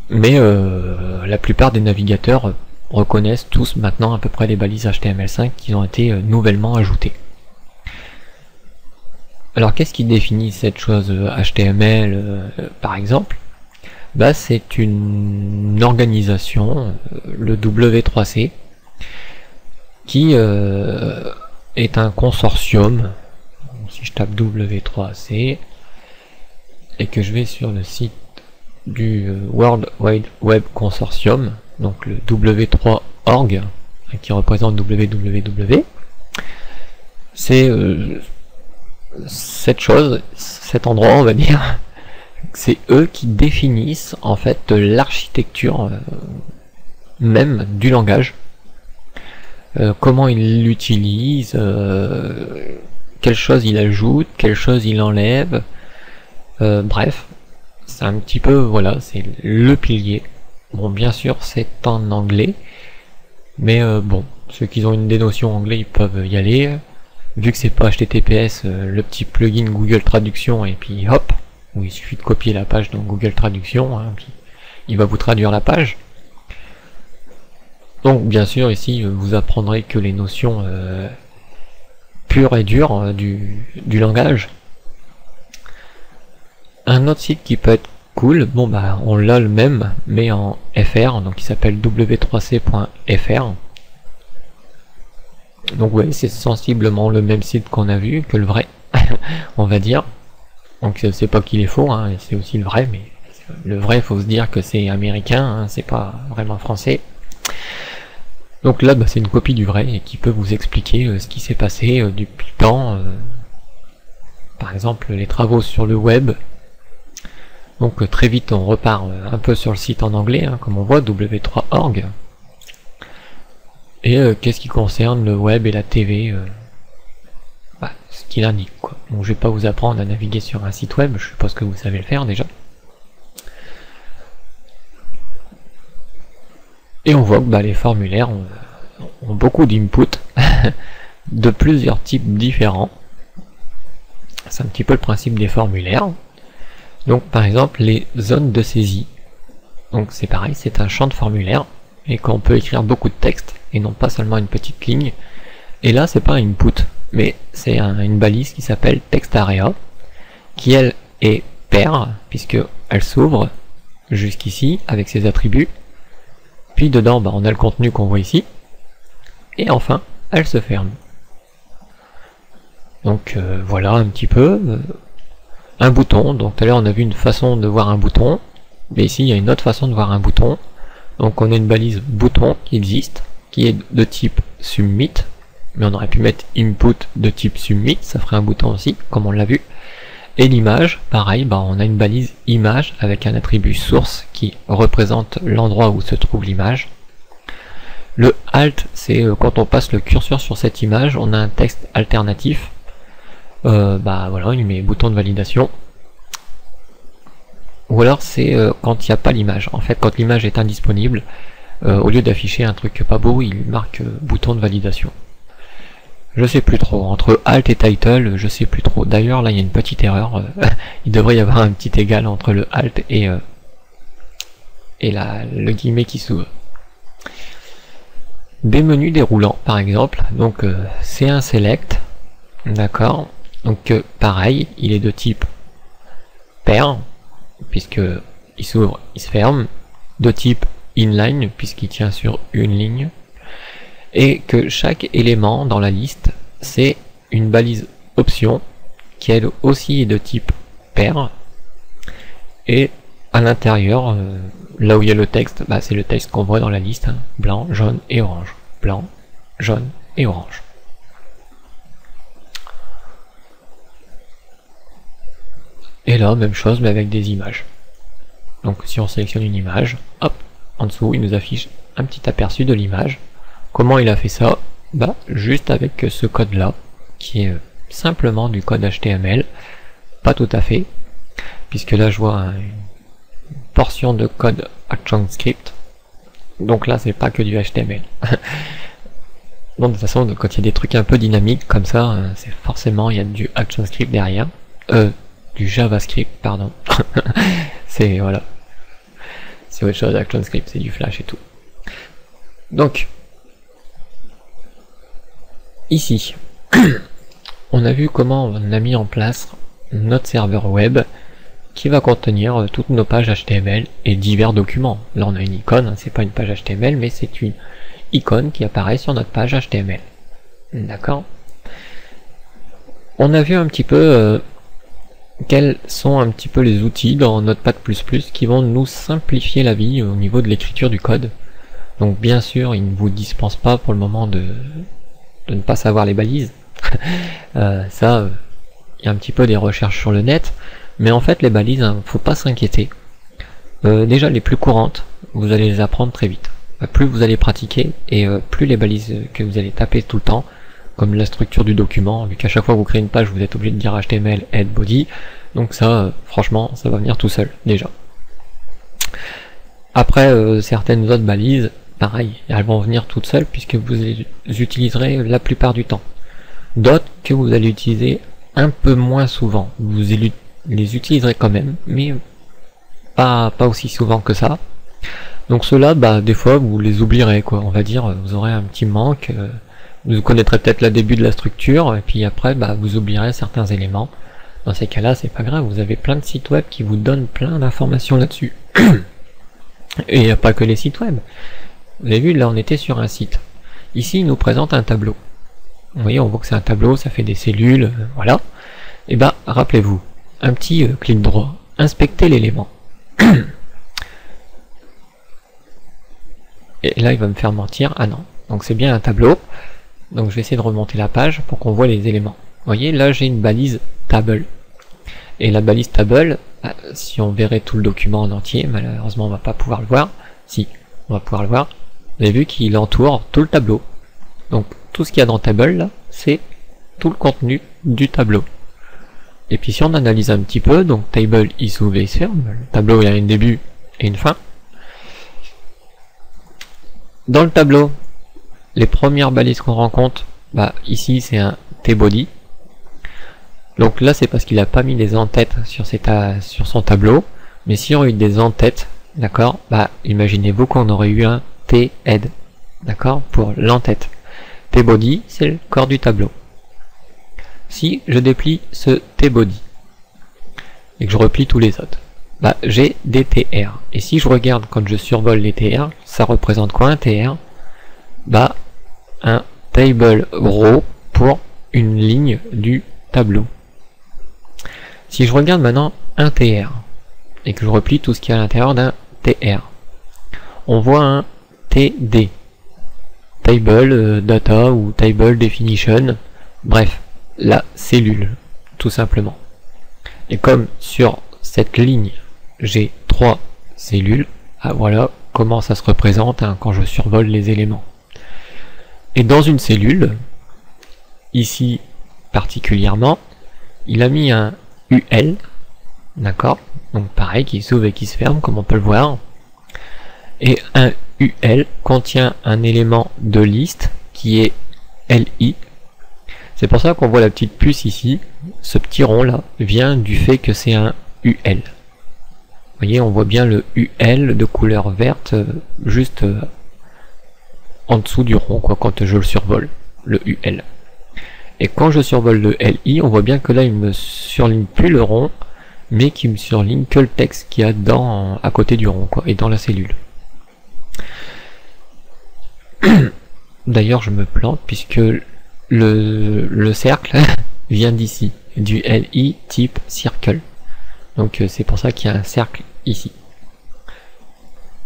Mais la plupart des navigateurs reconnaissent tous maintenant à peu près les balises HTML5 qui ont été nouvellement ajoutées. Alors qu'est-ce qui définit cette chose HTML par exemple? Bah, c'est une organisation, le W3C, qui est un consortium. Si je tape W3C et que je vais sur le site du World Wide Web Consortium, donc le W3org, qui représente www, c'est cette chose, cet endroit, on va dire, c'est eux qui définissent en fait l'architecture même du langage, comment ils l'utilisent, quelle chose il ajoute, quelle chose il enlève, bref, c'est un petit peu, voilà, c'est le pilier. Bon, bien sûr c'est en anglais, mais bon, ceux qui ont une des notions anglais ils peuvent y aller. Vu que c'est pas HTTPS, le petit plugin Google Traduction, et puis hop, où il suffit de copier la page dans Google Traduction, hein, puis il va vous traduire la page. Donc bien sûr ici vous apprendrez que les notions pures et dures du langage. Un autre site qui peut être cool, bon bah on l'a le même, mais en FR, donc il s'appelle w3c.fr. Donc ouais, c'est sensiblement le même site qu'on a vu que le vrai, on va dire. Donc c'est pas qu'il est faux, hein, c'est aussi le vrai, mais le vrai, faut se dire que c'est américain, hein, c'est pas vraiment français. Donc là, bah, c'est une copie du vrai et qui peut vous expliquer ce qui s'est passé depuis le temps. Par exemple, les travaux sur le web. Donc très vite, on repart un peu sur le site en anglais, hein, comme on voit, w3org. Et qu'est-ce qui concerne le web et la TV, bah, ce qu'il indique, quoi. Bon, je vais pas vous apprendre à naviguer sur un site web, je suppose que vous savez le faire déjà. Et on voit que bah, les formulaires ont beaucoup d'input de plusieurs types différents. C'est un petit peu le principe des formulaires. Donc par exemple les zones de saisie. Donc c'est pareil, c'est un champ de formulaire et qu'on peut écrire beaucoup de texte et non pas seulement une petite ligne. Et là c'est pas un input, mais c'est une balise qui s'appelle textArea, qui elle est paire puisque elle s'ouvre jusqu'ici avec ses attributs. Puis dedans bah, on a le contenu qu'on voit ici. et enfin elle se ferme. Donc voilà un petit peu un bouton. Donc tout à l'heure on a vu une façon de voir un bouton, mais ici il y a une autre façon de voir un bouton. Donc on a une balise bouton qui existe, qui est de type submit, mais on aurait pu mettre input de type submit, ça ferait un bouton aussi, comme on l'a vu. Et l'image, pareil, on a une balise image avec un attribut source qui représente l'endroit où se trouve l'image. Le alt, c'est quand on passe le curseur sur cette image, on a un texte alternatif. Voilà, il met bouton de validation. Ou alors c'est quand il n'y a pas l'image. En fait, quand l'image est indisponible, au lieu d'afficher un truc pas beau, il marque bouton de validation. Je sais plus trop, entre alt et title, je sais plus trop. D'ailleurs, là il y a une petite erreur, il devrait y avoir un petit égal entre le alt et le guillemet qui s'ouvre. Des menus déroulants par exemple, donc c'est un select, d'accord, donc pareil, il est de type pair, puisque il s'ouvre, il se ferme, de type inline, puisqu'il tient sur une ligne, et que chaque élément dans la liste, c'est une balise option, qui elle aussi est de type pair, et à l'intérieur, là où il y a le texte, c'est le texte qu'on voit dans la liste, hein, blanc, jaune et orange. Blanc, jaune et orange. Et là, même chose, mais avec des images. Donc si on sélectionne une image, hop, en dessous, il nous affiche un petit aperçu de l'image. Comment il a fait ça? Juste avec ce code-là, qui est simplement du code HTML, pas tout à fait, puisque là je vois une portion de code ActionScript, donc là c'est pas que du HTML. Bon, de toute façon, quand il y a des trucs un peu dynamiques comme ça, c'est forcément il y a du ActionScript derrière, du JavaScript, pardon. C'est voilà, c'est autre chose. ActionScript, c'est du Flash et tout. Donc ici, on a vu comment on a mis en place notre serveur web qui va contenir toutes nos pages HTML et divers documents. Là on a une icône, c'est pas une page HTML, mais c'est une icône qui apparaît sur notre page HTML. D'accord? On a vu un petit peu quels sont un petit peu les outils dans Notepad++ qui vont nous simplifier la vie au niveau de l'écriture du code. Donc bien sûr, ils ne vous dispensent pas pour le moment de ne pas savoir les balises. Il y a un petit peu des recherches sur le net, mais en fait les balises, faut pas s'inquiéter. Déjà les plus courantes, vous allez les apprendre très vite. Plus vous allez pratiquer, et plus les balises que vous allez taper tout le temps, comme la structure du document, vu qu'à chaque fois que vous créez une page, vous êtes obligé de dire HTML, head, body, donc ça, franchement, ça va venir tout seul, déjà. Après, certaines autres balises, pareil, elles vont venir toutes seules, puisque vous les utiliserez la plupart du temps. D'autres que vous allez utiliser un peu moins souvent. Vous les utiliserez quand même, mais pas aussi souvent que ça. Donc ceux-là, des fois, vous les oublierez, quoi. On va dire, vous aurez un petit manque, vous connaîtrez peut-être le début de la structure, et puis après, vous oublierez certains éléments. Dans ces cas-là, c'est pas grave, vous avez plein de sites web qui vous donnent plein d'informations là-dessus. Et il n'y a pas que les sites web. Vous avez vu, là, on était sur un site. Ici, il nous présente un tableau. Vous voyez, on voit que c'est un tableau, ça fait des cellules, voilà. Et rappelez-vous, un petit clic droit, inspectez l'élément. Et là, il va me faire mentir, ah non. Donc c'est bien un tableau, donc je vais essayer de remonter la page pour qu'on voit les éléments. Vous voyez, là j'ai une balise table. Et la balise table, si on verrait tout le document en entier, malheureusement on va pas pouvoir le voir. Si, on va pouvoir le voir. Vous avez vu qu'il entoure tout le tableau. Donc tout ce qu'il y a dans table, là, c'est tout le contenu du tableau. Et puis si on analyse un petit peu, donc table il s'ouvre et il se ferme, le tableau il a un début et une fin. Dans le tableau, les premières balises qu'on rencontre, ici c'est un tbody. Donc là c'est parce qu'il n'a pas mis des en-têtes sur son tableau, mais si on a eu des en-têtes, d'accord, imaginez-vous qu'on aurait eu un t-head, d'accord, pour l'en-tête. Tbody, c'est le corps du tableau. Si je déplie ce tbody et que je replie tous les autres, j'ai des tr. Et si je regarde quand je survole les tr, ça représente quoi un tr? Un table row pour une ligne du tableau. Si je regarde maintenant un TR et que je replie tout ce qu'il y a à l'intérieur d'un TR, on voit un TD, Table Data ou Table Definition, bref, la cellule, tout simplement. Et comme sur cette ligne, j'ai 3 cellules, ah, voilà comment ça se représente quand je survole les éléments. Et dans une cellule, ici particulièrement, il a mis un UL, d'accord, donc pareil, qui s'ouvre et qui se ferme, comme on peut le voir. Et un UL contient un élément de liste qui est LI. C'est pour ça qu'on voit la petite puce ici. Ce petit rond là vient du fait que c'est un UL. Vous voyez, on voit bien le UL de couleur verte juste en dessous du rond, quoi, quand je le survole, le UL. Et quand je survole le LI, on voit bien que là il me surligne plus le rond, mais qu'il me surligne que le texte qu'il y a à côté du rond, quoi, et dans la cellule. D'ailleurs je me plante puisque le cercle vient d'ici, du LI type circle. Donc c'est pour ça qu'il y a un cercle ici.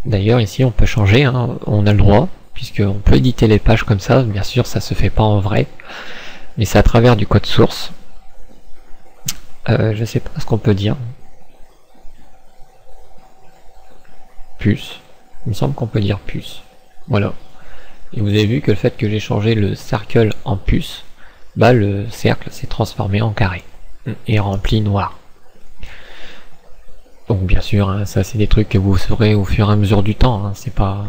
D'ailleurs ici on peut changer, hein, on a le droit, puisqu'on peut éditer les pages comme ça, bien sûr ça se fait pas en vrai, mais c'est à travers du code source. Je sais pas ce qu'on peut dire. Puce. Il me semble qu'on peut dire puce. Voilà. Et vous avez vu que le fait que j'ai changé le circle en puce, bah le cercle s'est transformé en carré et rempli noir. Donc bien sûr, hein, ça c'est des trucs que vous saurez au fur et à mesure du temps. Hein, c'est pas.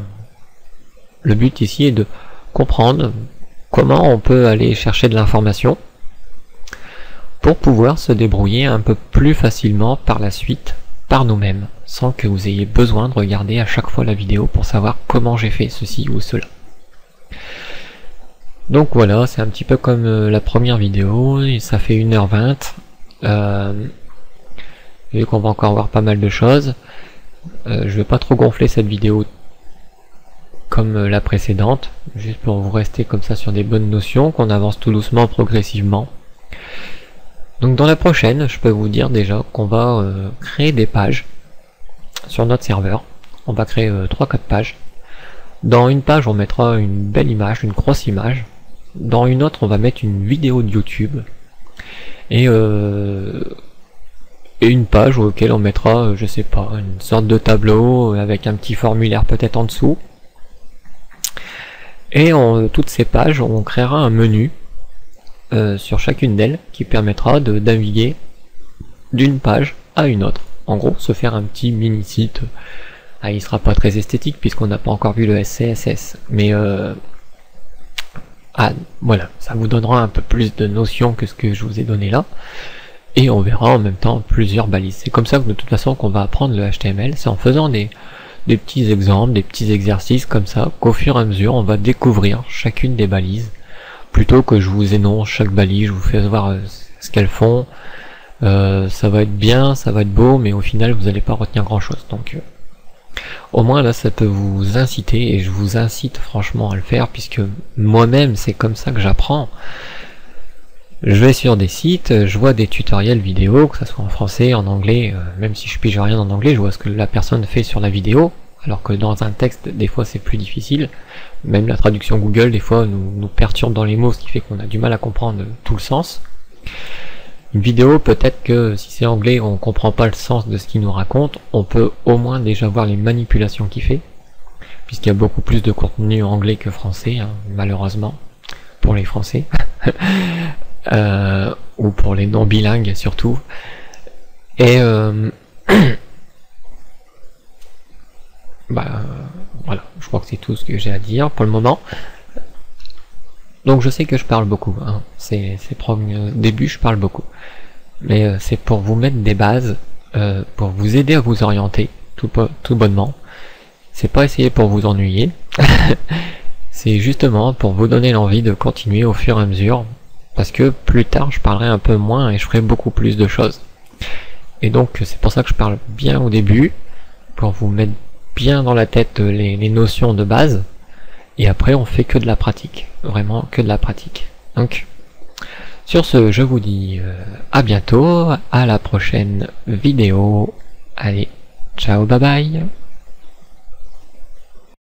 Le but ici est de comprendre comment on peut aller chercher de l'information pour pouvoir se débrouiller un peu plus facilement par la suite par nous-mêmes, sans que vous ayez besoin de regarder à chaque fois la vidéo pour savoir comment j'ai fait ceci ou cela. Donc voilà, c'est un petit peu comme la première vidéo, et ça fait 1h20. Vu qu'on va encore voir pas mal de choses, je vais pas trop gonfler cette vidéo comme la précédente, juste pour vous rester comme ça sur des bonnes notions, qu'on avance tout doucement, progressivement. Donc dans la prochaine, je peux vous dire déjà qu'on va créer des pages sur notre serveur. On va créer 3-4 pages. Dans une page, on mettra une belle image, une grosse image. Dans une autre, on va mettre une vidéo de YouTube. Et une page auquel on mettra, je sais pas, une sorte de tableau avec un petit formulaire peut-être en dessous. Et toutes ces pages, on créera un menu sur chacune d'elles qui permettra de naviguer d'une page à une autre. En gros, se faire un petit mini site. Ah, il sera pas très esthétique puisqu'on n'a pas encore vu le SCSS, mais voilà, ça vous donnera un peu plus de notions que ce que je vous ai donné là. Et on verra en même temps plusieurs balises. C'est comme ça que de toute façon qu'on va apprendre le HTML, c'est en faisant des petits exemples, des petits exercices comme ça, qu'au fur et à mesure on va découvrir chacune des balises, plutôt que je vous énonce chaque balise, je vous fais voir ce qu'elles font. Ça va être bien, ça va être beau, mais au final vous n'allez pas retenir grand chose. Donc au moins là ça peut vous inciter, et je vous incite franchement à le faire, puisque moi-même c'est comme ça que j'apprends. Je vais sur des sites, je vois des tutoriels vidéo, que ce soit en français, en anglais, même si je pige rien en anglais, je vois ce que la personne fait sur la vidéo, alors que dans un texte, des fois c'est plus difficile. Même la traduction Google, des fois, nous perturbe dans les mots, ce qui fait qu'on a du mal à comprendre tout le sens. Une vidéo, peut-être que si c'est anglais, on comprend pas le sens de ce qu'il nous raconte, on peut au moins déjà voir les manipulations qu'il fait, puisqu'il y a beaucoup plus de contenu anglais que français, hein, malheureusement, pour les Français. Ou pour les non bilingues surtout. Et voilà, je crois que c'est tout ce que j'ai à dire pour le moment. Donc je sais que je parle beaucoup, hein. C'est pour le début, je parle beaucoup, mais c'est pour vous mettre des bases, pour vous aider à vous orienter tout bonnement. C'est pas essayer pour vous ennuyer. C'est justement pour vous donner l'envie de continuer au fur et à mesure, parce que plus tard je parlerai un peu moins et je ferai beaucoup plus de choses. Et donc c'est pour ça que je parle bien au début, pour vous mettre bien dans la tête les notions de base, et après on fait que de la pratique, vraiment que de la pratique. Donc sur ce, je vous dis à bientôt, à la prochaine vidéo. Allez, ciao, bye bye.